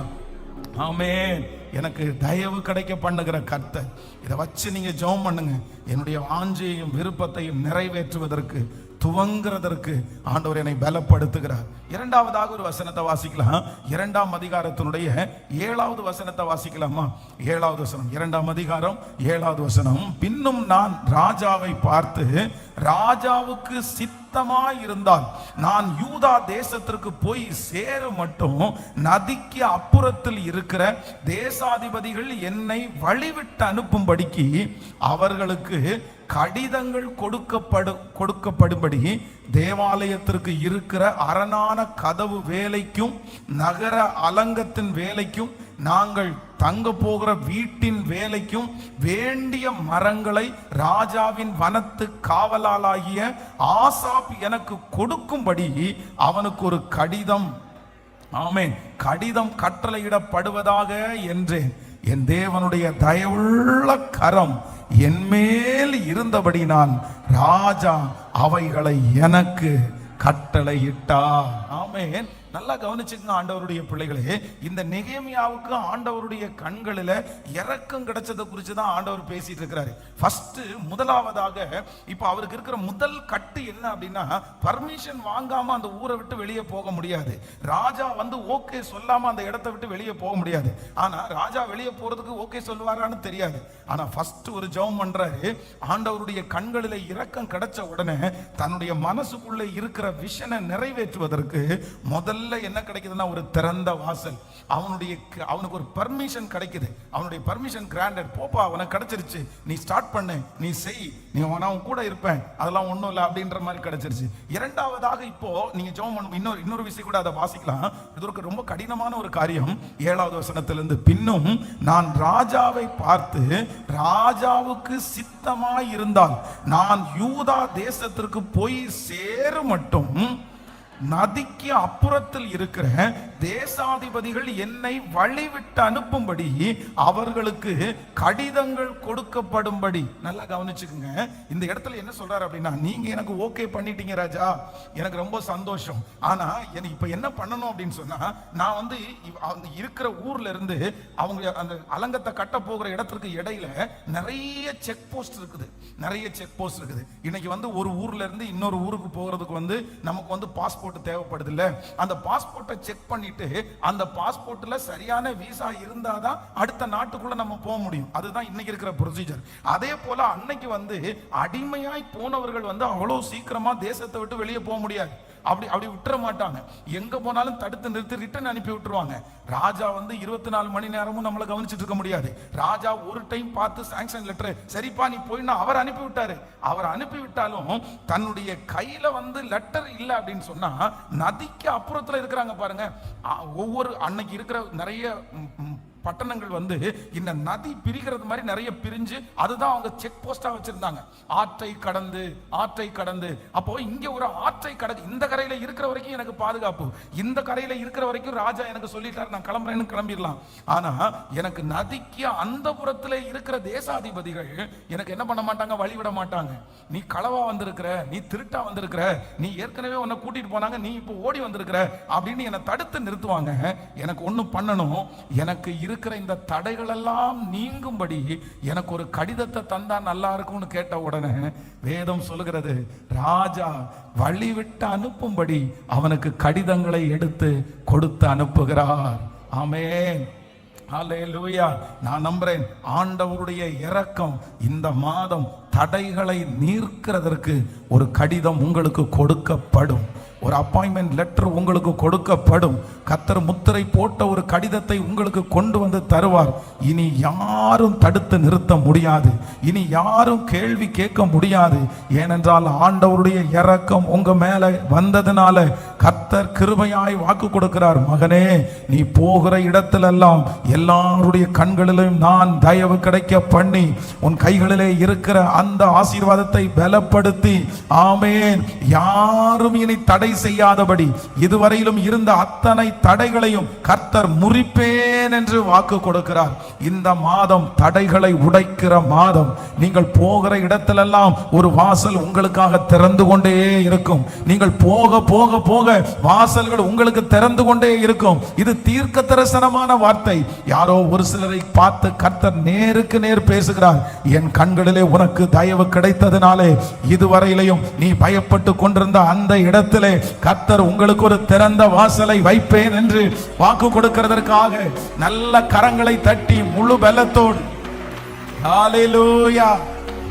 ஆமென். எனக்கு தயவு கிடைக்க பண்ணுகிற கர்த்தர், இதை வச்சு நீங்க ஜெபம் பண்ணுங்க. என்னுடைய வாஞ்சையும் விருப்பத்தையும் நிறைவேற்றுவதற்கு துவங்குறதற்கு ஆண்டவர் என்னை பலப்படுத்துகிறார். இரண்டாவதாக ஒரு வசனத்தை வாசிக்கலாம். 2ஆம் அதிகாரத்தினுடைய 7வது வசனத்தை வாசிக்கலாமா? 7வது வசனம், 2ஆம் அதிகாரம் 7வது வசனம். பின்னும் நான் ராஜாவை பார்த்து, ராஜாவுக்கு சித்தமாய் இருந்தால் நான் யூதா தேசத்திற்கு போய் சேர மட்டும் நதிக்கு அப்புறத்தில் இருக்கிற தேசாதிபதிகள் என்னை வழிவிட்டு அனுப்பும்படிக்கு அவர்களுக்கு கடிதங்கள் கொடுக்கப்படும்படி தேவாலயத்திற்கு இருக்கிற அரணான கதவு வேலைக்கும் நகர அலங்கத்தின் வேலைக்கும் நாங்கள் தங்க போகிற வீட்டின் வேலைக்கும் வேண்டிய மரங்களை ராஜாவின் வனத்து காவலாளாகிய ஆசாப் எனக்கு கொடுக்கும்படி அவனுக்கு ஒரு கடிதம், ஆமென், கடிதம் கட்டளையிடப்படுவதாக என்றேன். என் தேவனுடைய தயவுள்ள கரம் என் மேல் இருந்தபடி நான் ராஜா அவைகளை எனக்கு கட்டளையிட்டார். ஆமென். நல்லா கவனிச்சுங்க ஆண்டவருடைய பிள்ளைகளே. இந்த நெகேமியாவுக்கு ஆண்டவருடைய கண்களில் இரக்கம் கிடைச்சதை குறித்து தான் ஆண்டவர் பேசிட்டு இருக்கிறாரு. ஃபர்ஸ்ட் முதலாவதாக இப்ப அவருக்கு இருக்கிற முதல் கட்டு என்ன அப்படின்னா, பர்மிஷன் வாங்காம அந்த ஊரை விட்டு வெளியே போக முடியாது. ராஜா வந்து ஓகே சொல்லாம அந்த இடத்தை விட்டு வெளியே போக முடியாது. ஆனா ராஜா வெளியே போறதுக்கு ஓகே சொல்லுவாரான்னு தெரியாது. ஆனா ஃபர்ஸ்ட் ஒரு ஜெபம் பண்றாரு. ஆண்டவருடைய கண்களில் இரக்கம் கிடைச்ச உடனே தன்னுடைய மனசுக்குள்ள இருக்கிற விஷனை நிறைவேற்றுவதற்கு முதல்ல என்ன கிடைக்குதுன்னா ஒரு திறந்த வாசல். அவனுக்கு ஒரு பர்மிஷன் கிடைக்குது. அவனுடைய பர்மிஷன் கிராண்டட். போப்பா, அவனுக்கு கிடைச்சிருச்சு, நீ ஸ்டார்ட் பண்ணு, நீ செய், நீ நான் கூட இருப்பேன், அதெல்லாம் ஒண்ணும் இல்லை அப்படின்ற மாதிரி கிடைச்சிருச்சு. இரண்டாவதாக இப்போ நீங்க ஜெபம் பண்ண இன்னொரு விஷயம் கூட அதை வாசிக்கலாம். இது ஒரு ரொம்ப கடினமான ஒரு காரியம். 7வது வசனத்திலிருந்து, பின்னும் நான் ராஜாவை பார்த்து, ராஜாவுக்கு சித்தமாய் இருந்தால் நான் யூதா தேசத்திற்கு போய் சேர மட்டும் நதிக்கு அப்புறத்தில் இருக்கிற தேசாதிபதிகள் என்னை வழிவிட்டு அனுப்பும்படி அவர்களுக்கு கடிதங்கள் கொடுக்கப்படும்படி. நல்லா கவனிச்சுக்குங்க. இந்த இடத்துல என்ன சொல்றாரு அப்படின்னா, நீங்க எனக்கு ஓகே பண்ணிட்டீங்க ராஜா, எனக்கு ரொம்ப சந்தோஷம். ஆனா எனக்கு இப்ப என்ன பண்ணணும் அப்படின்னு சொன்னா, நான் வந்து அந்த இருக்கிற ஊர்ல இருந்து அவங்க அந்த அலங்கத்தை கட்ட போகிற இடத்திற்கு இடையில நிறைய செக் போஸ்ட் இருக்குது. இன்னைக்கு வந்து ஒரு ஊர்ல இருந்து இன்னொரு ஊருக்கு போகிறதுக்கு வந்து நமக்கு வந்து பாஸ்போர்ட் தேவைப்படுது இல்ல? அந்த பாஸ்போர்ட்டை செக் பண்ணிட்டு அந்த பாஸ்போர்ட்ல சரியான விசா இருந்தாதான் அடுத்த நாட்டுக்குள்ள நம்ம போக முடியும். அதுதான் இன்னைக்கு இருக்கிற ப்ரொசீஜர். அதே போல அன்னைக்கு வந்து அடிமையாய் போனவர்கள் வந்து அவ்வளவு சீக்கிரமா தேசத்தை விட்டு வெளியே போக முடியாது. அப்படி விட்டுற மாட்டாங்க. எங்க போனாலும் தடுத்து நிறுத்தி ரிட்டர்ன் அனுப்பி விட்டுருவாங்க. ராஜா வந்து 24 மணி நேரமும் நம்மளை கவனிச்சுட்டு இருக்க முடியாது. ராஜா ஒரு டைம் பார்த்து சாங்ஷன் லெட்டர், சரிப்பா நீ போயினா அவர் அனுப்பி விட்டாரு. அவர் அனுப்பி விட்டாலும் தன்னுடைய கையில வந்து லெட்டர் இல்லை அப்படின்னு சொன்னா, நதிக்கு அப்புறத்துல இருக்கிறாங்க பாருங்க, ஒவ்வொரு அன்னைக்கு இருக்கிற நிறைய பட்டணங்கள் வந்து இந்த நதி பிரிக்கிறது மாதிரி நிறைய பிரிஞ்சு அதுதான் அவங்க செக் போஸ்டா வச்சிருந்தாங்க. ஆற்றை கடந்து அப்போ இங்க ஒரு ஆற்றை கடந்து இந்த கரையில இருக்கிற வரைக்கும் எனக்கு பாதுகாப்பு, இந்த கரையில இருக்கிற வரைக்கும் ராஜா எனக்கு சொல்லிட்டாரு நான் கிளம்புறேன்னு கிளம்பிடலாம். ஆனா எனக்கு நதிக்கு அந்த புறத்துல இருக்கிற தேசாதிபதிகள் எனக்கு என்ன பண்ண மாட்டாங்க, வழிவிட மாட்டாங்க. நீ களவா வந்திருக்கிற, நீ திருட்டா வந்திருக்கிற, நீ ஏற்கனவே உன்னை கூட்டிட்டு போனாங்க, நீ இப்போ ஓடி வந்திருக்கிற அப்படின்னு என்னை தடுத்து நிறுத்துவாங்க. எனக்கு ஒண்ணு பண்ணணும், எனக்கு இருக்கிற இந்த தடைகள் எல்லாம் நீங்கும்படி எனக்கு ஒரு கடிதத்தை தந்தா நல்லா இருக்கும்னு கேட்ட உடனே வேதம் சொல்லுகிறது, ராஜா வழிவிட்டு அனுப்பும்படி அவனுக்கு கடிதங்களை எடுத்து கொடுத்து அனுப்புகிறார். ஆமென். ஹல்லேலூயா. நான் நம்புறேன் ஆண்டவருடைய இரக்கம் இந்த மாதம் தடைகளை நீர்க்கிறதற்கு ஒரு கடிதம் உங்களுக்கு கொடுக்கப்படும். ஒரு அப்பாயின்மெண்ட் லெட்டர் உங்களுக்கு கொடுக்கப்படும். கர்த்தர் முத்திரை போட்ட ஒரு கடிதத்தை உங்களுக்கு கொண்டு வந்து தருவார். இனி யாரும் தடுத்து நிறுத்த முடியாது. இனி யாரும் கேள்வி கேட்க முடியாது. ஏனென்றால் ஆண்டவருடைய இரக்கம் உங்க மேல வந்ததுனால கர்த்தர் கிருபையாய் வாக்கு கொடுக்கிறார். மகனே, நீ போகிற இடத்திலெல்லாம் எல்லாருடைய கண்களிலும் நான் தயவு கிடைக்க பண்ணி உன் கைகளிலே இருக்கிற அந்த ஆசீர்வாதத்தை பலப்படுத்தி, ஆமென், யாரும் இனி தடை செய்யாதபடி இதுவரையிலும் இருந்த அத்தனை தடைகளையும் கர்த்தர் முறிப்பேன் என்று வாக்கு கொடுக்கிறார். இந்த மாதம் தடைகளை உடைக்கிற மாதம். நீங்கள் போகிற இடத்திலெல்லாம் ஒரு வாசல் உங்களுக்காக திறந்து கொண்டே இருக்கும். நீங்கள் போக போக போக வாசல்கள் உங்களுக்கு திறந்து கொண்டே இருக்கும். இது தீர்க்க தரிசனமான வார்த்தை. யாரோ ஒரு சிலரை பார்த்து கர்த்தர் நேருக்கு நேர் பேசுகிறார். என் கண்களிலே உனக்கு தயவு கிடைத்ததினாலே இதுவரையிலையும் நீ பயப்பட்டு கொண்டிருந்த அந்த இடத்திலே கர்த்தர் உங்களுக்கு ஒரு திறந்த வாசலை வைப்பேன் என்று வாக்கு கொடுக்கிறதற்காக நல்ல கரங்களை தட்டி முழு பலத்தோடு ஹல்லேலூயா,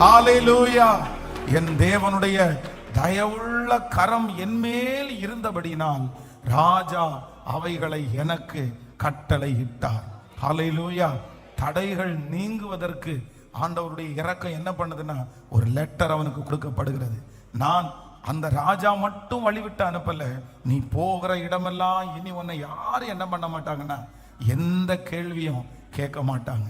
ஹல்லேலூயா. என் தேவனுடைய தயவுள்ள கரம் என்மேல் இருந்தபடினால் ராஜா அவைகளை எனக்கு கட்டளை இட்டார். ஹல்லேலூயா. தடைகள் நீங்குவதற்கு ஆண்டவருடைய இரக்கம் என்ன பண்ணுதுன்னா ஒரு லெட்டர் அவனுக்கு கொடுக்கப்படுகிறது. நான் அந்த ராஜா மட்டும் வழிவிட்டு அனுப்பல. நீ போகிற இடமெல்லாம் இனி உன்னை யாரும் என்ன பண்ண மாட்டாங்கன்னா எந்த கேள்வியும் கேட்க மாட்டாங்க.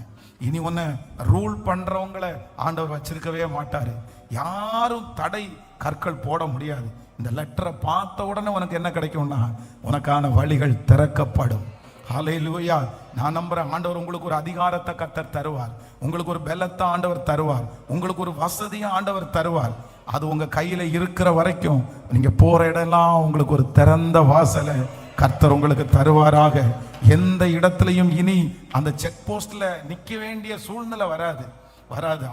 இனி உன்னை ரூல் பண்றவங்களை ஆண்டவர் வச்சிருக்கவே மாட்டாரு. யாரும் தடை கற்கள் போட முடியாது. இந்த லெட்டரை பார்த்த உடனே உனக்கு என்ன கிடைக்கும்னா உனக்கான வழிகள் திறக்கப்படும். ஹல்லேலூயா. நான் நம்புறேன் ஆண்டவர் உங்களுக்கு ஒரு அதிகாரத்தை கர்த்தர் தருவார். உங்களுக்கு ஒரு பலத்தை ஆண்டவர் தருவார். உங்களுக்கு ஒரு வசதியை ஆண்டவர் தருவார். அது உங்க கையில இருக்கிற வரைக்கும் நீங்க போற இடம்லாம் உங்களுக்கு ஒரு திறந்த வாசலை கர்த்தர் உங்களுக்கு தருவாராக. எந்த இடத்துலையும் இனி அந்த செக் போஸ்ட்ல நிக்க வேண்டிய சூழ்நிலை வராது.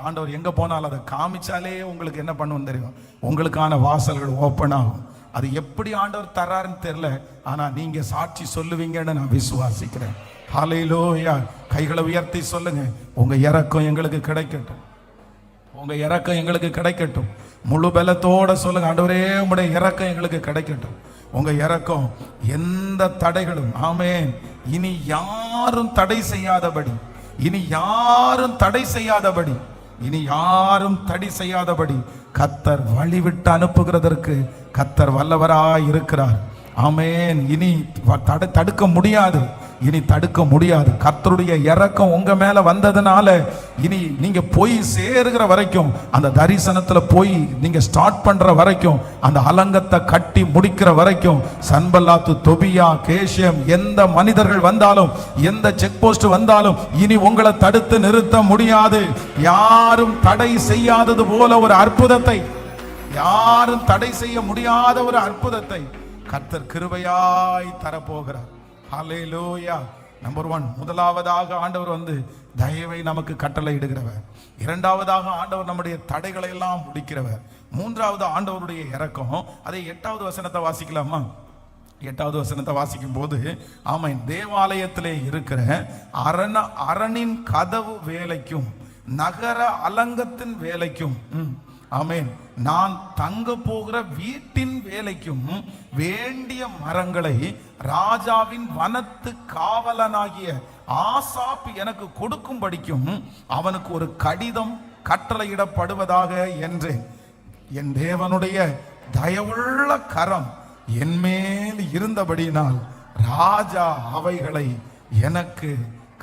ஆண்டவர் எங்க போனாலும் அதை காமிச்சாலே உங்களுக்கு என்ன பண்ணுவோம் தெரியும், உங்களுக்கான வாசல்கள் ஓப்பன் ஆகும். அது எப்படி ஆண்டவர் தர்றாருன்னு தெரியல, ஆனா நீங்க சாட்சி சொல்லுவீங்கன்னு நான் விசுவாசிக்கிறேன். ஹல்லேலூயா. கைகளை உயர்த்தி சொல்லுங்க, உங்க இரக்கம் எங்களுக்கு கிடைக்கட்டும், உங்க இரக்கம் எங்களுக்கு கிடைக்கட்டும். முழு பலத்தோட சொல்லுங்க, ஆண்டவரே உங்களுடைய இரக்கம் எங்களுக்கு கிடைக்கட்டும். உங்க இரக்கம் எந்த தடைகளும், ஆமென், இனி யாரும் தடை செய்யாதபடி, இனி யாரும் தடை செய்யாதபடி, இனி யாரும் தடை செய்யாதபடி கர்த்தர் வழிவிட்டு அனுப்புகிறதற்கு கர்த்தர் வல்லவராய் இருக்கிறார். ஆமென். இனி தடுக்க முடியாது, இனி தடுக்க முடியாது. கர்த்தருடைய இரக்கம் உங்க மேல வந்ததுனால இனி நீங்க போய் சேருகிற வரைக்கும், அந்த தரிசனத்துல போய் நீங்க ஸ்டார்ட் பண்ற வரைக்கும், அந்த அலங்கத்தை கட்டி முடிக்கிற வரைக்கும், சன்பல்லாத்து, தொபியா, கேஷியம், எந்த மனிதர்கள் வந்தாலும், எந்த செக் போஸ்ட் வந்தாலும் இனி உங்களை தடுத்து நிறுத்த முடியாது. யாரும் தடை செய்யாதது போல ஒரு அற்புதத்தை, யாரும் தடை செய்ய முடியாத ஒரு அற்புதத்தை கர்த்தர் கிருபையாய் தரப்போகிறார். ஹல்லேலூயா. நம்பர் 1, முதலாவதாக ஆண்டவர் தயவை நமக்கு கட்டளை இடுகிறவர். இரண்டாவதாக ஆண்டவர் நம்முடைய தடைகளை எல்லாம் முடிக்கிறவர். மூன்றாவது ஆண்டவருடைய இரக்கம். அதை 8வது வசனத்தை வாசிக்கலாமா? 8வது வசனத்தை வாசிக்கும் போது, ஆமாம், தேவாலயத்திலே இருக்கிற அரணின் கதவு வேலைக்கும் நகர அலங்கத்தின் வேலைக்கும், ஆமென், நான் தங்க போகிற வீட்டின் வேலைக்கும் வேண்டிய மரங்களை ராஜாவின் வனத்து காவலனாகிய ஆசாப் எனக்கு கொடுக்கும்படிக்கும் அவனுக்கு ஒரு கடிதம் கட்டளையிடப்படுவதாக என்றேன். என் தேவனுடைய தயவுள்ள கரம் என்மேல் இருந்தபடியினால் ராஜா அவைகளை எனக்கு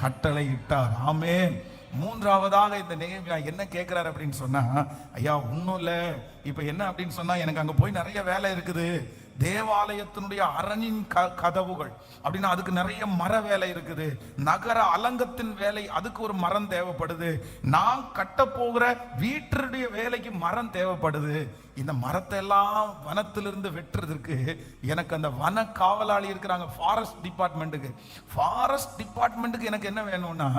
கட்டளையிட்டார். ஆமென். மூன்றாவதாக இந்த நேமியா என்ன கேட்கிறார் அப்படின்னு சொன்னா, ஐயா ஒன்றும் இல்லை, இப்போ என்ன அப்படின்னு சொன்னா, எனக்கு அங்கே போய் நிறைய வேலை இருக்குது. தேவாலயத்தினுடைய அரணின் கதவுகள் அப்படின்னா அதுக்கு நிறைய மர வேலை இருக்குது. நகர அலங்கத்தின் வேலை, அதுக்கு ஒரு மரம் தேவைப்படுது. நான் கட்ட போகிற வீட்டுடைய வேலைக்கு மரம் தேவைப்படுது. இந்த மரத்தை எல்லாம் வனத்திலிருந்து வெட்டுறதுக்கு எனக்கு அந்த வன காவலாளி இருக்கிறாங்க, ஃபாரஸ்ட் டிபார்ட்மெண்ட்டுக்கு எனக்கு என்ன வேணும்னா,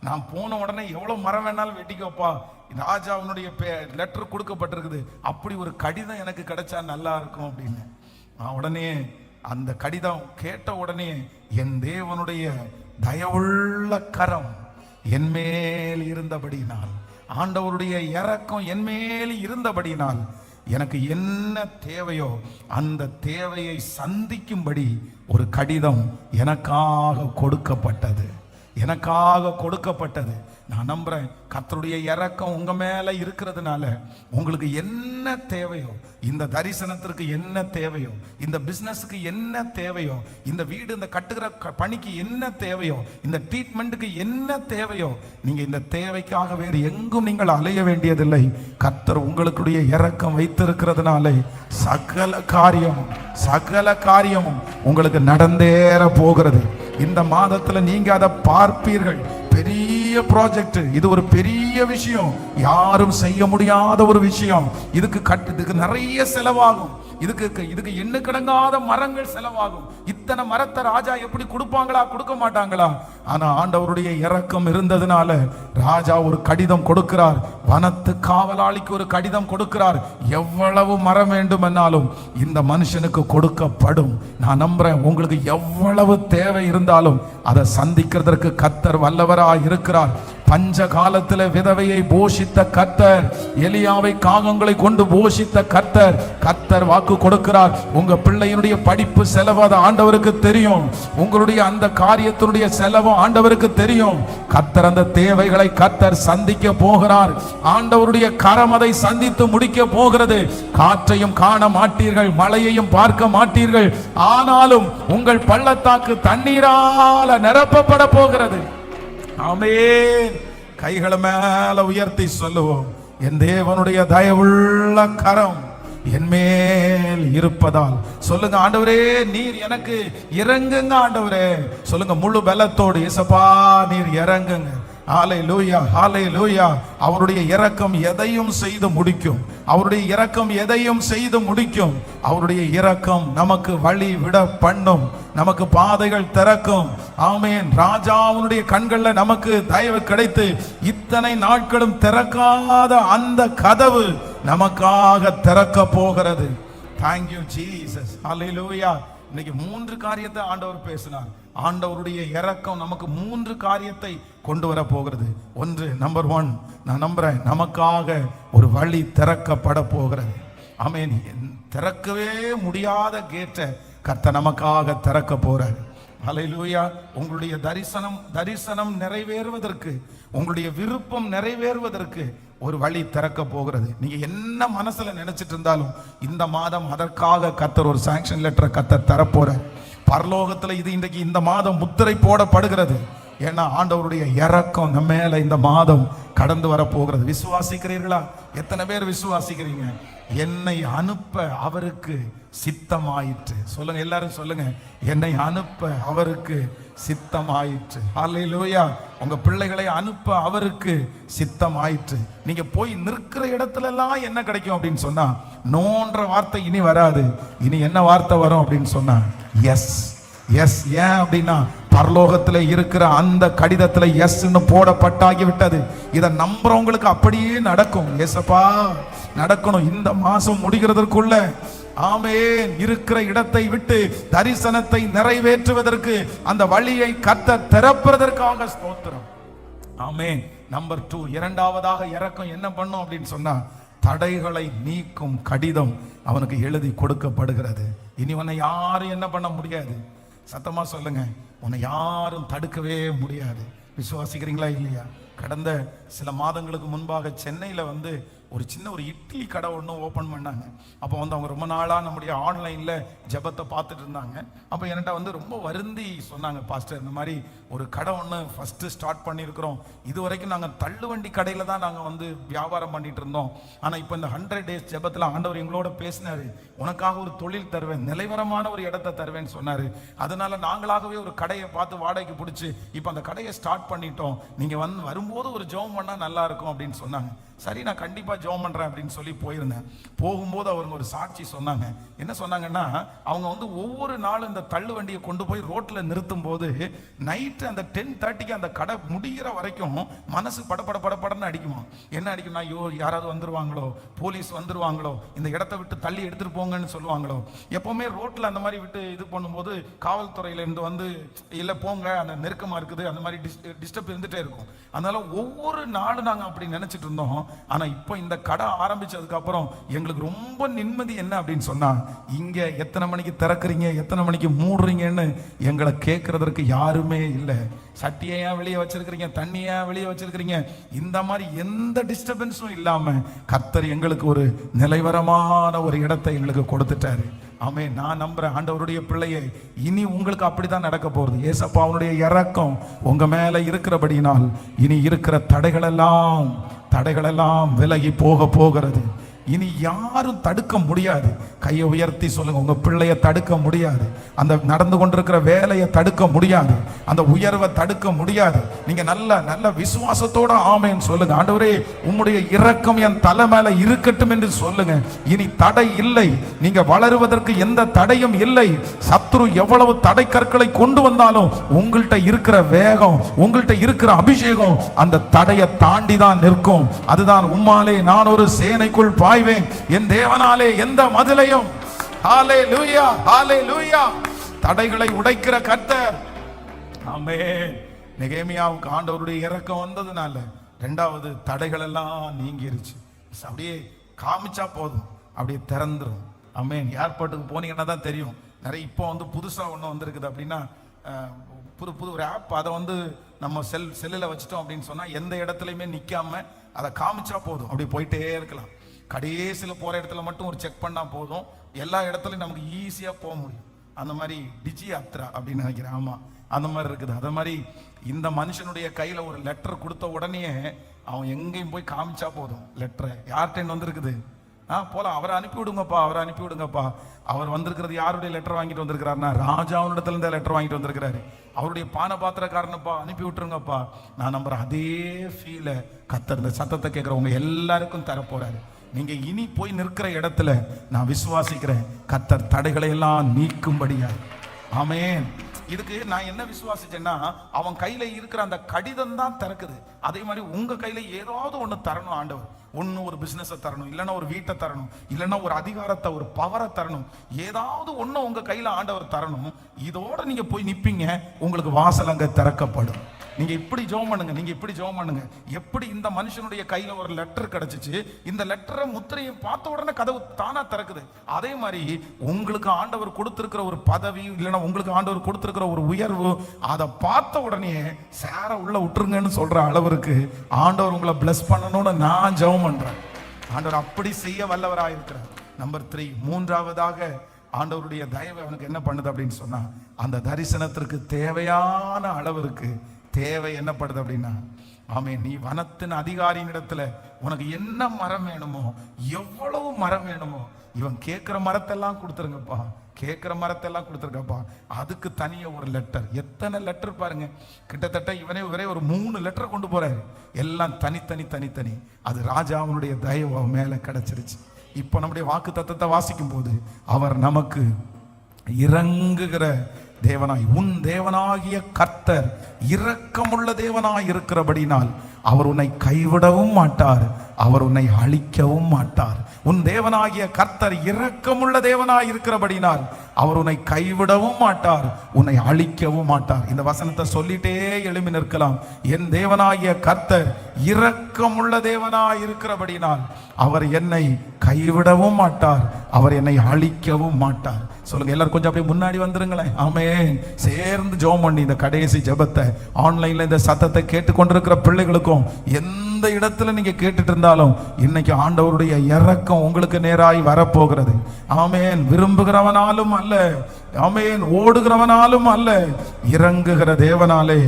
நான் போன உடனே எவ்வளவு மரம் வேணாலும் வெட்டிக்கோப்பா, ராஜாவுடைய லெட்டர் கொடுக்கப்பட்டிருக்குது, அப்படி ஒரு கடிதம் எனக்கு கிடைச்சா நல்லா இருக்கும் அப்படின்னு. உடனே அந்த கடிதம் கேட்ட உடனே என் தேவனுடைய தயவுள்ள கரம் என்மேல் இருந்தபடினால், ஆண்டவருடைய இரக்கம் என்மேல் இருந்தபடினால் எனக்கு என்ன தேவையோ அந்த தேவையை சந்திக்கும்படி ஒரு கடிதம் எனக்காக கொடுக்கப்பட்டது. நான் நம்புறேன், கர்த்தருடைய இரக்கம் உங்க மேல இருக்கிறதுனால உங்களுக்கு என்ன தேவையோ, இந்த தரிசனத்திற்கு என்ன தேவையோ, இந்த பிசினஸுக்கு என்ன தேவையோ, இந்த வீடு இந்த கட்டுகிற பணிக்கு என்ன தேவையோ, இந்த ட்ரீட்மெண்ட்டுக்கு என்ன தேவையோ, நீங்க இந்த தேவைக்காக வேறு எங்கும் நீங்கள் அலைய வேண்டியதில்லை. கர்த்தர் உங்களுடைய இரக்கம் வைத்திருக்கிறதுனால சகல காரியமும் உங்களுக்கு நடந்தேற போகிறது. இந்த மாதத்துல நீங்க அதை பார்ப்பீர்கள். பெரிய ப்ராஜெக்ட், இது ஒரு பெரிய விஷயம், யாரும் செய்ய முடியாத ஒரு விஷயம். இதுக்கு நிறைய செலவாகும். இதுக்கு எண்ணுக்கடங்காத மரங்கள் செலவாகும். இத்தனை மரத்தை ராஜா எப்படி கொடுப்பாங்களா, கொடுக்க மாட்டாங்களா? ஆனா ஆண்டவருடைய இரக்கம் இருந்ததுனால ராஜா ஒரு கடிதம் கொடுக்கிறார். வனத்து காவலாளிக்கு ஒரு கடிதம் கொடுக்கிறார். எவ்வளவு மரம் வேண்டுமென்னாலும் இந்த மனுஷனுக்கு கொடுக்கப்படும். நான் நம்புறேன், உங்களுக்கு எவ்வளவு தேவை இருந்தாலும் அதை சந்திக்கிறதற்கு கர்த்தர் வல்லவராய் இருக்கிறார். பஞ்ச காலத்துல விதவையை போஷித்த கர்த்தர், எலியாவை காகங்களை கொண்டு போஷித்த கர்த்தர் வாக்கு கொடுக்கிறார். உங்க பிள்ளையினுடைய படிப்பு செலவு அது ஆண்டவருக்கு தெரியும். உங்களுடைய அந்த காரியத்தினுடைய செலவு ஆண்டவருக்கு தெரியும். கர்த்தர் அந்த தேவைகளை கர்த்தர் சந்திக்க போகிறார். ஆண்டவருடைய கரம் அதை சந்தித்து முடிக்க போகிறது. காற்றையும் காண மாட்டீர்கள், மழையையும் பார்க்க மாட்டீர்கள், ஆனாலும் உங்கள் பள்ளத்தாக்கு தண்ணீரால நிரப்பப்பட போகிறது. ஆமென். கைகளை மேல உயர்த்தி சொல்லுவோம், என் தேவனுடைய தயவுள்ள கரம் என் மேல் இருப்பதால். சொல்லுங்க, ஆண்டவரே நீர் எனக்கு இறங்குங்க. ஆண்டவரே சொல்லுங்க முழு பலத்தோடு, இயேசப்பா நீர் இறங்குங்க. ஹல்லேலூயா, ஹல்லேலூயா. அவருடைய இரக்கம் எதையும் செய்து முடிக்கும். அவருடைய இரக்கம் எதையும் செய்து முடிக்கும். அவருடைய இரக்கம் நமக்கு வழி விட பண்ணும், நமக்கு பாதைகள் திறக்கும். ஆமென். ராஜாவுடைய கண்கள்ல நமக்கு தயவு கிடைத்து இத்தனை நாட்களும் திறக்காத அந்த கதவு நமக்காக திறக்க போகிறது. Thank you Jesus. ஹல்லேலூயா. இன்னைக்கு 3 காரியத்தை ஆண்டவர் பேசினார். ஆண்டவருடைய இரக்கம் நமக்கு 3 காரியத்தை கொண்டு வர போகிறது. ஒன்று, நம்பர் 1, நான் நம்புறேன், நமக்காக ஒரு வழி திறக்கப்பட போகிறது. ஆமென். திறக்கவே முடியாத கேட்டை கர்த்தர் நமக்காக திறக்க போறார். ஹல்லேலூயா. உங்களுடைய தரிசனம் நிறைவேறுவதற்கு, உங்களுடைய விருப்பம் நிறைவேறுவதற்கு ஒரு வழி திறக்க போகிறது. நீங்க என்ன மனசுல நினைச்சிட்டு இருந்தாலும் இந்த மாதம் அதற்காக கர்த்தர் ஒரு சாங்ஷன் லெட்டரை கர்த்தர் தரப்போற. பரலோகத்துல இது இன்றைக்கு இந்த மாதம் முத்திரை போடப்படுகிறது. ஏன்னா ஆண்டவருடைய இரக்கம் நம்ம மேல இந்த மாதம் கடந்து வர போகிறது. விசுவாசிக்கிறீர்களா? எத்தனை பேர் விசுவாசிக்கிறீங்க? என்னை அனுப்ப அவருக்கு சித்தமாயிற்று. சொல்லுங்க, எல்லாரும் சொல்லுங்க, என்னை அனுப்ப அவருக்கு சித்தமாயிற்று. ஹல்லேலூயா. உங்க பிள்ளைகளை அனுப்ப அவருக்கு சித்தமாயிற்று. நீங்க போய் நிற்கிற இடத்துல எல்லாம் என்ன கிடைக்கும் அப்படின்னு சொன்னா, நோன்ற வார்த்தை இனி வராது. இனி என்ன வார்த்தை வரும் அப்படின்னு சொன்னா, எஸ் எஸ். ஏன் அப்படின்னா பரலோகத்துல இருக்கிற அந்த கடிதத்துல எஸ்ன்னு போடப்பட்டாகி விட்டது. இதை நம்புறவங்களுக்கு அப்படியே நடக்கும். ஏசப்பா நடக்கணும் இந்த மாசம் முடிகிறதற்குள்ள. ஆமென். இருக்கிற இடத்தை விட்டு தரிசனத்தை நிறைவேற்றுவதற்கு அந்த வழியை கர்த்தர் திறப்பதற்காக ஸ்தோத்திரம். ஆமென். நம்பர் 2, இரண்டாவதாக இரக்கம் என்ன பண்ணும் அப்படின்னு சொன்னா, தடைகளை நீக்கும் கடிதம் அவனுக்கு எழுதி கொடுக்கப்படுகிறது. இனி உன்னை யாரும் என்ன பண்ண முடியாது. சத்தமா சொல்லுங்க, உன்னை யாரும் தடுக்கவே முடியாது. விசுவாசிக்கிறீங்களா இல்லையா? கடந்த சில மாதங்களுக்கு முன்பாக சென்னையில் ஒரு சின்ன இட்லி கடை ஒன்று ஓப்பன் பண்ணாங்க. அப்போ அவங்க ரொம்ப நாளாக நம்முடைய ஆன்லைனில் ஜெபத்தை பார்த்துட்டு இருந்தாங்க. அப்போ என்கிட்ட ரொம்ப வருந்தி சொன்னாங்க, பாஸ்டர் இந்த மாதிரி ஒரு கடை ஒன்று ஃபஸ்ட்டு ஸ்டார்ட் பண்ணியிருக்கிறோம். இது வரைக்கும் நாங்கள் தள்ளுவண்டி கடையில் தான் நாங்கள் வியாபாரம் பண்ணிட்டு இருந்தோம். ஆனால் இப்போ இந்த 100 days ஜெபத்தில் ஆண்டவர் எங்களோட பேசினார். உனக்காக ஒரு தொழில் தருவேன், நிலைவரமான ஒரு இடத்தை தருவேன்னு சொன்னார். அதனால நாங்களாகவே ஒரு கடையை பார்த்து வாடகைக்கு பிடிச்சி இப்போ அந்த கடையை ஸ்டார்ட் பண்ணிட்டோம். நீங்கள் வரும்போது ஒரு ஜெபம் பண்ணால் நல்லா இருக்கும் அப்படின்னு சொன்னாங்க. சரி நான் கண்டிப்பா ஜெபம் பண்றேன் அப்படின்னு சொல்லி போயிருந்தேன். போகும்போது அவங்க ஒரு சாட்சி சொன்னாங்க. என்ன சொன்னாங்கன்னா, அவங்க வந்து ஒவ்வொரு நாளும் இந்த தள்ளு வண்டியை கொண்டு போய் ரோட்ல நிறுத்தும் போது நைட்டு அந்த 10:30க்கு அந்த கடை முடிகிற வரைக்கும் மனசு படன்னு அடிக்குமா. என்ன அடிக்கும்னா, ஐயோ யாராவது வந்துருவாங்களோ, போலீஸ் வந்துருவாங்களோ, இந்த இடத்த விட்டு தள்ளி எடுத்துட்டு போங்கன்னு சொல்லுவாங்களோ. எப்பவுமே ரோட்ல அந்த மாதிரி விட்டு இது பண்ணும்போது காவல்துறையில இருந்து வந்து இல்ல போங்க, அந்த நெருக்கமா இருக்குது, அந்த மாதிரி டிஸ்டர்ப் இருந்துட்டே இருக்கும். அதனால ஒவ்வொரு நாளும் நாங்க அப்படி நினைச்சிட்டு இருந்தோம். ஆனா இப்போ இந்த கடை ஆரம்பிச்சதுக்கு அப்புறம் எங்களுக்கு ரொம்ப நிம்மதி என்ன அப்படின்னு சொன்னா, இங்க எத்தனை மணிக்கு திறக்கிறீங்க, எத்தனை மணிக்கு மூடுறீங்கன்னு எங்களை கேட்கறதற்கு யாருமே இல்லை. சட்டியை ஏன் வெளியே வச்சிருக்கிறீங்க, தண்ணியை வெளியே வச்சிருக்கிறீங்க, இந்த மாதிரி எந்த டிஸ்டர்பன்ஸும் இல்லாம கர்த்தர் எங்களுக்கு ஒரு நிலைவரமான ஒரு இடத்தை எங்களுக்கு கொடுத்துட்டாரு. ஆமே, நான் நம்புறேன் ஆண்டவருடைய பிள்ளையை, இனி உங்களுக்கு அப்படித்தான் நடக்க போகுது. ஏசப்பா அவனுடைய இரக்கம் உங்க மேல இருக்கிறபடினால் இனி இருக்கிற தடைகளெல்லாம் விலகி போகிறது. இனி யாரும் தடுக்க முடியாது. கையை உயர்த்தி சொல்லுங்க, உங்க பிள்ளைய தடுக்க முடியாது, அந்த நடந்து கொண்டிருக்கிற வேலையை தடுக்க முடியாது, அந்த உயர்வை தடுக்க முடியாது. நீங்க நல்ல விசுவாசத்தோட ஆமென் சொல்லுங்க. ஆண்டவரே உம்முடைய இரக்கம் என் தலை மேல இருக்கட்டும் என்று சொல்லுங்க. இனி தடை இல்லை, நீங்க வளருவதற்கு எந்த தடையும் இல்லை. சத்துரு எவ்வளவு தடை கற்களை கொண்டு வந்தாலும் உங்கள்கிட்ட இருக்கிற வேகம், உங்கள்கிட்ட இருக்கிற அபிஷேகம் அந்த தடையை தாண்டி தான் நிற்கும். அதுதான் உம்மாலே நான் ஒரு சேனைக்குள் பாய்வேன், என் தேவனாலே எந்த மதிலையும். ஹல்லேலூயா, ஹல்லேலூயா. தடைகளை உடைக்கிற கர்த்தர். ஆமென். நெகேமியாவுக்கு ஆண்டவருடைய இரக்கம் வந்ததுனால இரண்டாவது தடைகள் எல்லாம் நீங்கிருச்சு. அப்படியே காமிச்சா போதும், அப்படியே திறந்துரும். ஆமென். ஏர்போர்ட்டுக்கு போனீங்கன்னா தான் தெரியும். நிறைய இப்போ வந்து புதுசா ஒன்று வந்திருக்குது. அப்படின்னா புது ஒரு ஆப், அதை வந்து நம்ம செல்லில் வச்சுட்டோம் அப்படின்னு சொன்னா எந்த இடத்துலையுமே நிற்காம அதை காமிச்சா போதும், அப்படி போயிட்டே இருக்கலாம். கடைசியில் போகிற இடத்துல மட்டும் ஒரு செக் பண்ணால் போதும், எல்லா இடத்துலையும் நமக்கு ஈஸியாக போக முடியும். அந்த மாதிரி டிஜி யாத்ரா அப்படின்னு நினைக்கிறேன். ஆமாம், அந்த மாதிரி இருக்குது. அதே மாதிரி இந்த மனுஷனுடைய கையில் ஒரு லெட்டர் கொடுத்த உடனே அவன் எங்கேயும் போய் காமிச்சா போதும். லெட்டரை யார்கிட்ட வந்திருக்குது, போல அவரை அனுப்பி விடுங்கப்பா. அவர் வந்திருக்கிறது யாருடைய லெட்டர் வாங்கிட்டு வந்திருக்கிறாருன்னா, ராஜாவினிடத்துல இருந்த லெட்டர் வாங்கிட்டு வந்திருக்கிறாரு. அவருடைய பானபாத்திரக்காரனப்பா, அனுப்பி விட்டுருங்கப்பா. நான் நம்புறேன் அதே ஃபீல கர்த்தர் இந்த சத்தத்தை கேட்கிறவங்க எல்லாருக்கும் தர போறாரு. நீங்க இனி போய் நிற்கிற இடத்துல நான் விசுவாசிக்கிறேன் கர்த்தர் தடைகளை எல்லாம் நீக்கும்படியா. ஆமென். இதுக்கு நான் என்ன விசுவாசிச்சேன்னா, அவன் கையில இருக்கிற அந்த கடிதம் தான் திறக்குது. அதே மாதிரி உங்க கையில ஏதாவது ஒண்ணு தரணும் ஆண்டவர். ஒன்னு ஒரு பிசினஸை தரணும், இல்லைன்னா ஒரு வீட்டை தரணும், இல்லைன்னா ஒரு அதிகாரத்தை, ஒரு பவரை தரணும். ஏதாவது ஒண்ணு உங்க கையில ஆண்டவர் தரணும். இதோட நீங்க போய் நிப்பீங்க, உங்களுக்கு வாசல் அங்க திறக்கப்படும். நீங்க இப்படி ஜெபம் பண்ணுங்க. எப்படி இந்த மனுஷனுடைய கையில ஒரு லெட்டர் கிடைச்சிச்சு, இந்த லெட்டரை முத்திரையை பார்த்த உடனே கதவு தானா திறக்குது. அதே மாதிரி உங்களுக்கு ஆண்டவர் கொடுத்திருக்கிற ஒரு பதவி, இல்லைன்னா உங்களுக்கு ஆண்டவர் கொடுத்திருக்கிற ஒரு உயர்வு, அதை பார்த்த உடனே சேர உள்ள விட்டுருங்கன்னு சொல்ற அளவிற்கு ஆண்டவர் உங்களை பிளஸ் பண்ணணும்னு நான் ஜெபம் பண்றேன். ஆண்டவர் அப்படி செய்ய வல்லவராயிருக்கிறார். நம்பர் 3, மூன்றாவதாக ஆண்டவருடைய தயவு அவனுக்கு என்ன பண்ணுது அப்படின்னு சொன்னா, அந்த தரிசனத்திற்கு தேவையான அளவிற்கு தேவை என்னப்படுது அப்படின்னா, ஆமென், நீ வனத்தின் அதிகாரியின் இடத்துல உனக்கு என்ன மரம் வேணுமோ, எவ்வளவு மரம் வேணுமோ, இவன் கேட்கிற மரத்தெல்லாம் கொடுத்துருக்கப்பா. அதுக்கு தனியா ஒரு லெட்டர். எத்தனை லெட்டர் பாருங்க, கிட்டத்தட்ட இவரே ஒரு 3 லெட்டர் கொண்டு போறாரு. எல்லாம் தனி. அது ராஜாவுடைய தயவு அவன் மேல கிடைச்சிருச்சு. இப்போ நம்முடைய வாக்கு தத்தத்தை வாசிக்கும் போது, அவர் நமக்கு இறங்குகிற தேவனாய், உன் தேவனாகிய கர்த்தர் இரக்கமுள்ள தேவனாய் இருக்கிறபடினால் அவர் உன்னை கைவிடவும் மாட்டார், அவர் உன்னை அழிக்கவும் மாட்டார். உன் தேவனாகிய கர்த்தர் இரக்கமுள்ள தேவனாய் இருக்கிறபடினால் அவர் உன்னை கைவிடவும் மாட்டார், உன்னை அழிக்கவும் மாட்டார். இந்த வசனத்தை சொல்லிட்டே எழும்பி நிற்கலாம். என் தேவனாகிய கர்த்தர் இரக்கமுள்ள தேவனாய் இருக்கிறபடினால் அவர் என்னை கைவிடவும் மாட்டார், அவர் என்னை அழிக்கவும் மாட்டார். சொல்லுங்க எல்லாரும், கொஞ்சம் அப்படியே முன்னாடி வந்துருங்களேன். ஆமென். சேர்ந்து ஜெபம் பண்ணி இந்த கடைசி ஜெபத்தை ஆன்லைன்ல இந்த சத்தத்தை கேட்டுக்கொண்டிருக்கிற பிள்ளைகளுக்கும், எந்த இடத்துல நீங்க கேட்டுட்டு இருந்தாலும், இன்னைக்கு ஆண்டவருடைய இரக்கம் உங்களுக்கு நேராய் வரப்போகிறது. ஆமென். விரும்புகிறவனாலும் அல்ல, ஆமென், ஓடுகிறவனாலும் அல்ல, இறங்குகிற தேவனாலே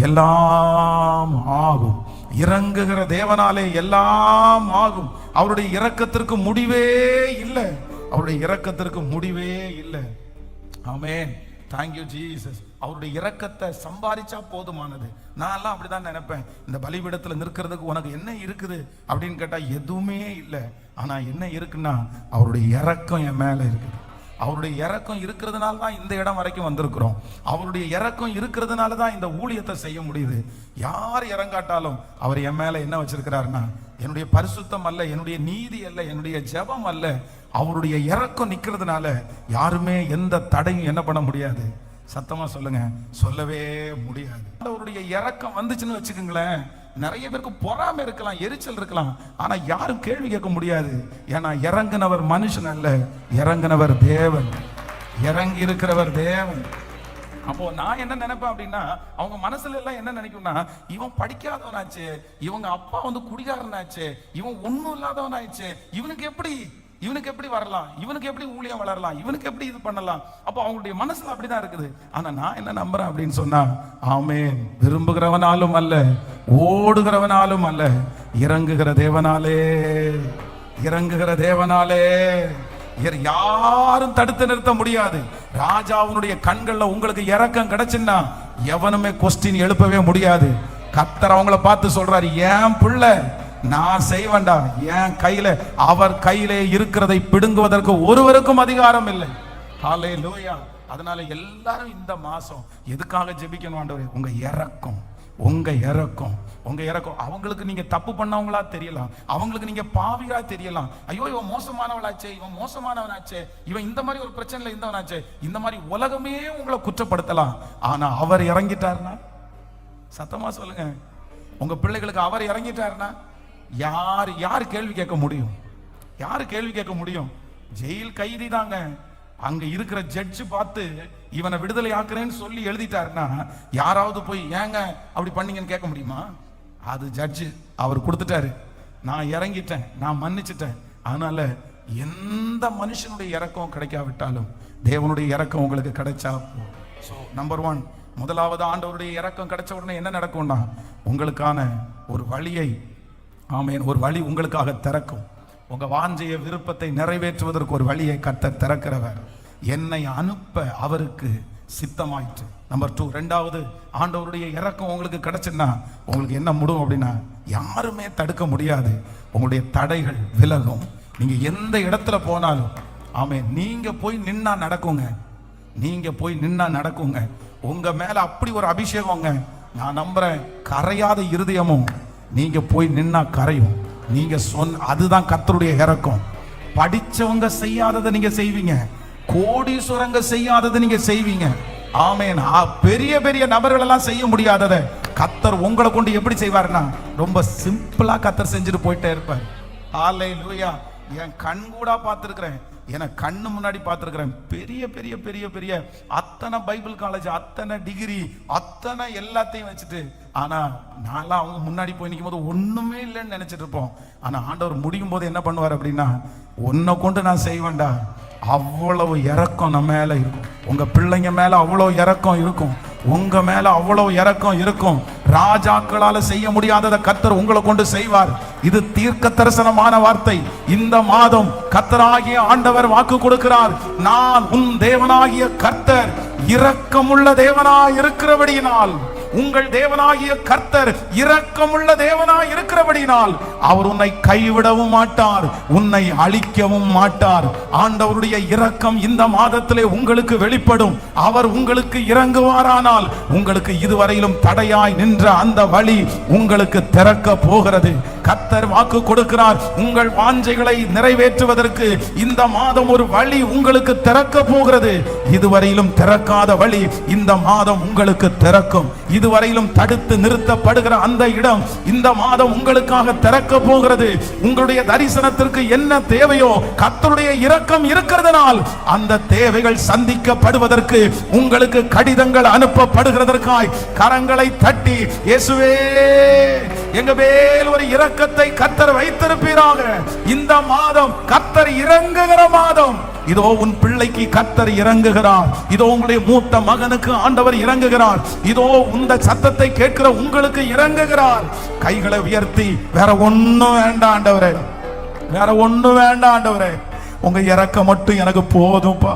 எல்லாம் ஆகும். இறங்குகிற தேவனாலே எல்லாம் ஆகும். அவருடைய இரக்கத்திற்கு முடிவே இல்லை. ஆமென். Thank you Jesus. அவருடைய இரக்கத்தை சம்பாதிச்சா போதுமானது. நான் எல்லாம் அப்படிதான் நினைப்பேன். இந்த பலிபீடத்துல நிற்கிறதுக்கு உனக்கு என்ன இருக்குது அப்படின்னு கேட்டா எதுவுமே இல்லை. ஆனா என்ன இருக்குன்னா அவருடைய இரக்கம் என் மேல இருக்குது. அவருடைய இரக்கம் இருக்கிறதுனால தான் இந்த இடம் வரைக்கும் வந்திருக்கிறோம். அவருடைய இரக்கம் இருக்கிறதுனால தான் இந்த ஊழியத்தை செய்ய முடியுது. யார் இறங்காட்டாலும் அவர் என் மேல என்ன வச்சிருக்கிறாருன்னா, என்னுடைய பரிசுத்தம் அல்ல, என்னுடைய நீதி அல்ல, என்னுடைய ஜெபம் அல்ல, அவருடைய இரக்கம் நிக்கிறதுனால யாருமே எந்த தடையும் என்ன பண்ண முடியாது. சத்தமா சொல்லுங்க, சொல்லவே முடியாது. அவருடைய இரக்கம் வந்துச்சுன்னு வச்சுக்கோங்களேன், நிறைய பேருக்கு பொறாமை இருக்கலாம், எரிச்சல் இருக்கலாம், ஆனா யாரும் கேள்வி கேட்க முடியாது. ஏன்னா இறங்குனவர் மனுஷன் அல்ல, இறங்குனவர் தேவன், இறங்கி இருக்கிறவர் தேவன். அப்போ நான் என்ன நினைப்பேன் அப்படின்னா, அவங்க மனசுல எல்லாம் என்ன நினைக்கும்னா, இவன் படிக்காதவனாச்சு, இவங்க அப்பா குடிகாரனாச்சு, இவன் ஒண்ணும் இல்லாதவனாச்சு, இவனுக்கு எப்படி வரலாம், இவனுக்கு எப்படி ஊழியம் வளரலாம், இவனுக்கு எப்படி இது பண்ணலாம். அப்போ அவங்களுடைய மனசுல அப்படிதான் இருக்குது. ஆனா நான் என்ன நம்புறேன் அப்படின்னு சொன்னா, ஆமென், விரும்புகிறவனாலும் அல்ல, ஓடுகிறவனாலும் அல்ல, இறங்குகிற தேவனாலே, இறங்குகிற தேவனாலே யாரும் தடுத்து நிறுத்த முடியாது. ராஜாவுடைய கண்கள்ல உங்களுக்கு இரக்கம் கிடைச்சுன்னா எவனுமே கொஸ்டின் எழுப்பவே முடியாது. கர்த்தர் அவங்கள பார்த்து சொல்றாரு, என் பிள்ளை நான் செய்வேண்டா, என் கையில, அவர் கையிலே இருக்கிறதை பிடுங்குவதற்கு ஒருவருக்கும் அதிகாரம் இல்லை. ஹல்லேலூயா. அதனால எல்லாரும் இந்த மாசம் எதுக்காக ஜெபிக்கணும் ஆண்டவரே? உங்க இரக்கம், உங்க இரக்கம், உங்க இரக்கம். அவங்களுக்கு நீங்க தப்பு பண்ணவங்களா தெரியலாம், அவங்களுக்கு நீங்க பாவியா தெரியலாம். ஐயோ இவன் மோசமானவளாச்சே, இவன் மோசமானவனாச்சே, இவன் இந்த மாதிரி ஒரு பிரச்சனைல இருந்தவனாச்சே, இந்த மாதிரி உலகமே உங்களை குற்றப்படுத்தலாம். ஆனா அவர் இறங்கிட்டாருன்னா, சத்தமா சொல்லுங்க, உங்க பிள்ளைகளுக்கு அவர் இறங்கிட்டாருன்னா யார் கேள்வி கேட்க முடியும்? யாரு கேள்வி கேட்க முடியும்? ஜெயில் கைதி தாங்க. அங்க இருக்கிற ஜட்ஜ் பார்த்து இவனை விடுதலை ஆக்குறேன்னு சொல்லி எழுதிட்டாருன்னா யாராவது போய் ஏங்க அப்படி பண்ணீங்கன்னு கேட்க முடியுமா? அது ஜட்ஜு அவர் கொடுத்துட்டாரு, நான் இறங்கிட்டேன், நான் மன்னிச்சிட்டேன். அதனால எந்த மனுஷனுடைய இரக்கம் கிடைக்காவிட்டாலும் தேவனுடைய இரக்கம் உங்களுக்கு கிடைச்சா. ஸோ நம்பர் 1, முதலாவது ஆண்டவருடைய இரக்கம் கிடைச்ச உடனே என்ன நடக்கும்னா, உங்களுக்கான ஒரு வழியை, ஆமென், ஒரு வழி உங்களுக்காக திறக்கும். உங்க வாஞ்சைய விருப்பத்தை நிறைவேற்றுவதற்கு ஒரு வழியை கர்த்தர் திறக்கிறவர். என்னை அனுப்ப அவருக்கு சித்தமாயிற்று. நம்பர் 2, ரெண்டாவது ஆண்டவருடைய இரக்கம் உங்களுக்கு கிடைச்சுன்னா உங்களுக்கு என்ன முடியும் அப்படின்னா, யாருமே தடுக்க முடியாது. உங்களுடைய தடைகள் விலகும். நீங்க எந்த இடத்துல போனாலும், ஆமென், நீங்க போய் நின்னா நடக்குங்க, நீங்க போய் நின்னா நடக்குங்க. உங்க மேல அப்படி ஒரு அபிஷேகங்க. நான் நம்புறேன், கரையாத இருதயமும் நீங்க போய் நின்னா கரையும். நீங்க அதுதான் கர்த்தருடைய இரக்கம். படிச்சவங்க செய்யாததை நீங்க செய்வீங்க, கோடீஸ்வரங்க செய்யாததை நீங்க செய்வீங்க. ஆமென். பெரிய பெரிய நபர்கள் எல்லாம் செய்ய முடியாததை கர்த்தர் உங்களை கொண்டு எப்படி செய்வார்னா, ரொம்ப சிம்பிளா கர்த்தர் செஞ்சுட்டு போயிட்டே இருப்பார். ஹல்லேலூயா. என் கண் கூட பார்த்திருக்கிறேன், என கண்ணு முன்னாடி பார்த்திருக்கிறேன். பெரிய பெரிய பெரிய பெரிய அத்தனை பைபிள் காலேஜ், அத்தனை டிகிரி, அத்தனை எல்லாத்தையும் வச்சுட்டு, ஆனா நான்லாம் அவங்க முன்னாடி போய் நிற்கும் போது ஒண்ணுமே இல்லைன்னு நினைச்சிட்டு இருப்போம். ஆனா ஆண்டவர் முடியும் போது என்ன பண்ணுவார் அப்படின்னா, உன்னை கொண்டு நான் செய்வேன்டா. அவ்வளவு இரக்கம் நம்ம மேல இருக்கும். உங்க பிள்ளைங்க மேல அவ்வளவு இரக்கம் இருக்கும், உங்க மேல அவ்வளவு இரக்கம் இருக்கும். ராஜாக்களால செய்ய முடியாததை கர்த்தர் உங்களை கொண்டு செய்வார். இது தீர்க்க தரிசனமான வார்த்தை. இந்த மாதம் கர்த்தராகிய ஆண்டவர் வாக்கு கொடுக்கிறார், நான் உன் தேவனாகிய கர்த்தர் இரக்கமுள்ள தேவனாய் இருக்கிறபடியினால், உங்கள் தேவனாகிய கர்த்தர் இரக்கமுள்ள தேவனாய் இருக்கிறபடியினால் அவர் உன்னை கைவிடவும் மாட்டார், உன்னை அழிக்கவும் மாட்டார். ஆண்டவருடைய இரக்கம் இந்த மாதத்திலே உங்களுக்கு வெளிப்படும். அவர் உங்களுக்கு இறங்குவாரானால் உங்களுக்கு இதுவரையிலும் தடையாய் நின்ற அந்த வழி உங்களுக்கு திறக்க போகிறது. கர்த்தர் வாக்கு கொடுக்கிறார், உங்கள் வாஞ்சைகளை நிறைவேற்றுவதற்கு இந்த மாதம் ஒரு வழி உங்களுக்கு திறக்க போகிறது. இதுவரையிலும் திறக்காத வழி இந்த மாதம் உங்களுக்கு திறக்கும். இதுவரையிலும் தடுத்து நிறுத்தப்படுகிற அந்த இடம் இந்த மாதம் உங்களுக்காக திறக்க போகிறது. உங்களுடைய தரிசனத்திற்கு என்ன தேவையோ கர்த்தருடைய இரக்கம் இருக்கிறதுனால் அந்த தேவைகள் சந்திக்கப்படுவதற்கு உங்களுக்கு கடிதங்கள் அனுப்பப்படுகிறதற்காய் கரங்களை தட்டி, இயேசுவே எங்க மேல் ஒரு இரக்கத்தை கர்த்தர் வைத்திருப்பீராக. இந்த மாதம் கர்த்தர் இறங்குகிற மாதம். இதோ உன் பிள்ளைக்கு கர்த்தர் இறங்குகிறார். இதோ உங்களுடைய மூத்த மகனுக்கு ஆண்டவர் இறங்குகிறார். இதோ இந்த சத்தத்தை கேட்கிற உங்களுக்கு இறங்குகிறார். கைகளை உயர்த்தி, வேற ஒண்ணும் வேண்டாம் ஆண்டவரே, வேற ஒண்ணும் வேண்டாம் ஆண்டவரே, உங்க இரக்கம் மட்டும் எனக்கு போதும்பா.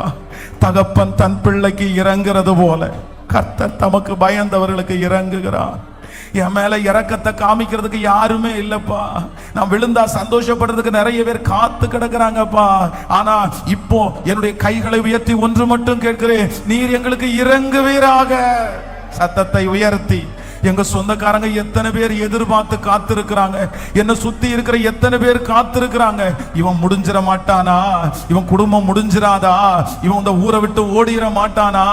தகப்பன் தன் பிள்ளைக்கு இறங்குறது போல கர்த்தர் தமக்கு பயந்தவர்களுக்கு இறங்குகிறார். என் மேல இரக்கத்தை காமிக்கிறதுக்கு யாருமே இல்லப்பா. நான் விழுந்தா சந்தோஷப்படுறதுக்கு நிறைய பேர் காத்து கிடக்குறாங்கப்பா. ஆனா இப்போ என்னுடைய கைகளை உயர்த்தி ஒன்று மட்டும் கேட்கிறேன், நீர் எங்களுக்கு இறங்குவீராக. சத்தத்தை உயர்த்தி எங்க சொந்தக்காரங்க எத்தனை பேர் எதிர்பார்த்து காத்திருக்கிறாங்க. என்ன சுத்தி இருக்கிற எத்தனை பேர் காத்திருக்கிறாங்க. இவன் முடிஞ்சிட மாட்டானா, இவன் குடும்பம் முடிஞ்சிராதா, இவன் இந்த ஊரை விட்டு ஓடிட மாட்டானா,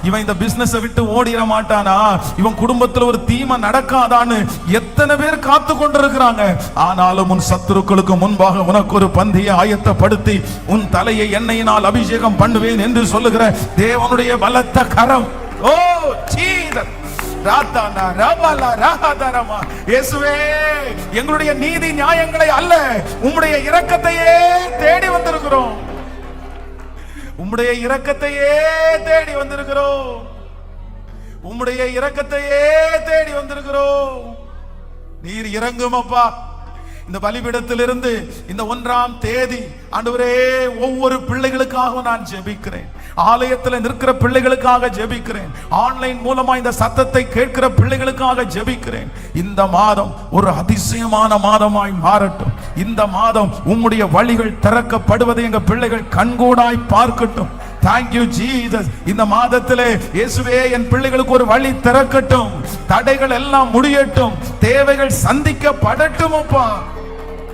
இவன் இந்த பிசினஸை விட்டு ஓடிட மாட்டானா, இவன் குடும்பத்துல ஒரு தீமை நடக்காதான்னு எத்தனை பேர் காத்து கொண்டிருக்கிறாங்க. ஆனாலும் உன் சத்துருக்களுக்கு முன்பாக உனக்கு ஒரு பந்தியை ஆயத்தப்படுத்தி உன் தலையை எண்ணெயினால் அபிஷேகம் பண்ணுவேன் என்று சொல்லுகிற தேவனுடைய பலத்த கரம். ஓ ஜீசஸ், இயேசுவே, எங்களுடைய நீதி நியாயங்களை அல்ல, உம்முடைய இரக்கத்தையே தேடி வந்திருக்கிறோம். உம்முடைய இரக்கத்தையே தேடி வந்திருக்கிறோம். உம்முடைய இரக்கத்தையே தேடி வந்திருக்கிறோம். நீர் இறங்கும் அப்பா. இந்த பலிபீடத்திலிருந்து இந்த 1ஆம் தேதி ஆண்டவரே, ஒவ்வொரு பிள்ளைகளுக்காக நான் ஜெபிக்கிறேன். ஆலயத்தில் நிற்கிற பிள்ளைகளுக்காக ஜெபிக்கிறேன். ஆன்லைன் மூலமா இந்த சத்தத்தை கேட்கிற பிள்ளைகளுக்காக ஜெபிக்கிறேன். இந்த மாதம் ஒரு அதிசயமான மாதமாய் மாறட்டும். இந்த மாதம் உம்முடைய வழிகள் திறக்கப்படுவதை எங்க பிள்ளைகள் கண்கூடாய் பார்க்கட்டும். Thank you Jesus. இந்த மாதத்திலே இயேசுவே, என் பிள்ளைகளுக்கு ஒரு வழி திறக்கட்டும். தடைகள் எல்லாம் முடியட்டும். தேவைகள் சந்திக்கப்படட்டும் அப்பா.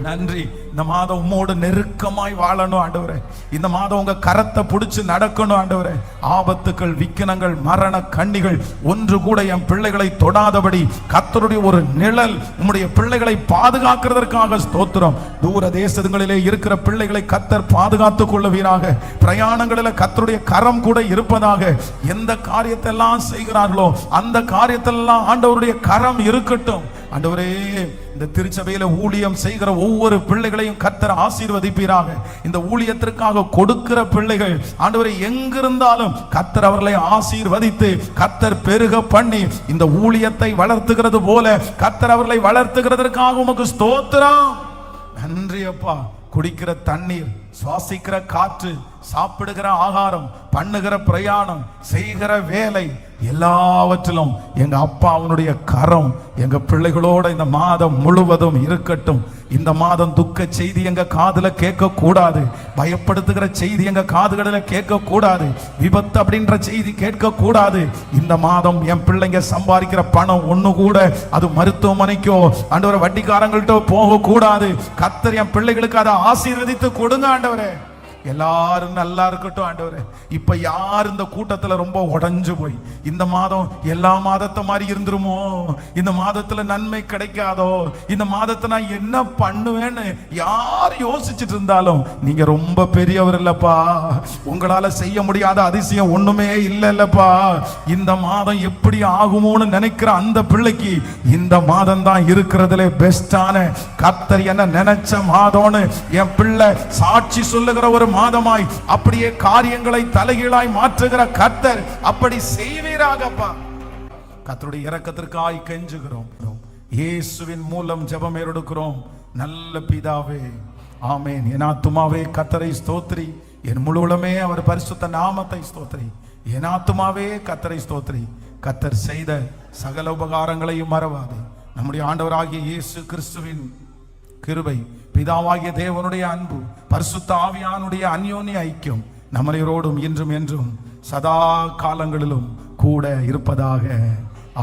நன்றி. இந்த மாதம் உம்மோடு நெருக்கமாய் வாழணும் ஆண்டவரே. இந்த மாதம் உங்க கரத்தை பிடிச்சு நடக்கணும் ஆண்டவரே. ஆபத்துக்கள், விக்கினங்கள், மரண கண்ணிகள் ஒன்று கூட என் பிள்ளைகளை தொடாதபடி கர்த்தருடைய ஒரு நிழல் உம்முடைய பிள்ளைகளை பாதுகாக்கிறதற்காக ஸ்தோத்திரம். தூர தேசங்களிலே இருக்கிற பிள்ளைகளை கர்த்தர் பாதுகாத்துக் கொள்ளுவீராக. பிரயாணங்களில் கர்த்தருடைய கரம் கூட இருப்பதாக. எந்த காரியத்தை எல்லாம் செய்கிறார்களோ அந்த காரியத்தெல்லாம் ஆண்டவருடைய கரம் இருக்கட்டும். ஆண்டவரே, இந்த திருச்சபையில ஊழியம் செய்கிற ஒவ்வொரு பிள்ளைகளையும் கர்த்தர் ஆசீர்வதிப்பீராக. இந்த ஊழியத்திற்காக கொடுக்கிற பிள்ளைகள் ஆண்டவரே எங்கிருந்தாலும் கர்த்தர் அவர்களை ஆசீர்வதித்து கர்த்தர் பெருக பண்ணி இந்த ஊழியத்தை வளர்த்துகிறது போல கர்த்தர் அவர்களை வளர்த்துகிறதற்காக உமக்கு ஸ்தோத்திரம். நன்றி அப்பா. குடிக்கிற தண்ணீர், சுவாசிக்கிற காற்று, சாப்பிடுகிற ஆகாரம், பண்ணுகிற பிரயாணம், செய்கிற வேலை எல்லாவற்றிலும் எங்க அப்பா அவனுடைய கரம் எங்க பிள்ளைகளோட இந்த மாதம் முழுவதும் இருக்கட்டும். இந்த மாதம் துக்க செய்தி எங்க காதுல கேட்க கூடாது. பயப்படுத்துகிற செய்தி எங்க காதுகளில் கேட்க கூடாது. விபத்து அப்படின்ற செய்தி கேட்க கூடாது. இந்த மாதம் என் பிள்ளைங்க சம்பாதிக்கிற பணம் ஒண்ணு கூட அது மருத்துவமனைக்கோ ஆண்டவரை வட்டிக்காரங்கள்ட்ட போக கூடாது. கர்த்தர் என் பிள்ளைகளுக்கு அதை ஆசீர்வதித்து கொடுங்க ஆண்டவரே. எல்லாரும் நல்லா இருக்கட்டும் ஆண்டவரே. இப்ப யார் இந்த கூட்டத்துல ரொம்ப உடைஞ்சு போய் இந்த மாதம் எல்லா மாதத்தை மாதிரி இருந்துருமோ, இந்த மாதத்துல நன்மை கிடைக்காதோ, இந்த மாதத்தை நான் என்ன பண்ணுவேன்னு யார் யோசிச்சுட்டு இருந்தாலும் நீங்க ரொம்ப பெரியவர் இல்லப்பா. உங்களால செய்ய முடியாத அதிசயம் ஒண்ணுமே இல்லப்பா. இந்த மாதம் எப்படி ஆகுமோன்னு நினைக்கிற அந்த பிள்ளைக்கு இந்த மாதம் தான் இருக்கிறதுல பெஸ்டான, கர்த்தர் என்ன நினைச்ச மாதம்னு என் பிள்ளை சாட்சி சொல்லுகிற ஒரு மாதமாய் அப்படியே காரியங்களை தலைகீழாய் மாற்றுகிற கர்த்தர் அப்படி செய்வீராகப்பா. கர்த்தருடைய இரக்கத்திற்காய் கெஞ்சுகிறோம். இயேசுவின் மூலம் ஜெபம் எடுக்கிறோம் நல்ல பிதாவே, ஆமென். என் ஆத்துமாவே கர்த்தரை ஸ்தோத்திரி, என் முழு உளமே அவர் பரிசுத்த நாமத்தை ஸ்தோத்திரி. என் ஆத்துமாவே கர்த்தரை ஸ்தோத்திரி. கர்த்தர் செய்த சகல உபகாரங்களையும் மறவாதே. நம்முடைய ஆண்டவராகிய இயேசு கிறிஸ்துவின் கிருபை, பிதாவாகிய தேவனுடைய அன்பு, பரிசுத்த ஆவியானுடைய அந்யோன்ய ஐக்கியம் நம்மளோடும் இன்றும் என்றும் சதா காலங்களிலும் கூட இருப்பதாக.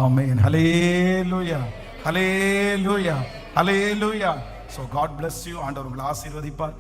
ஆமென். ஹல்லேலூயா, ஹல்லேலூயா, ஹல்லேலூயா. So God bless you. ஆண்டவர் உங்களை ஆசீர்வதிப்பார்.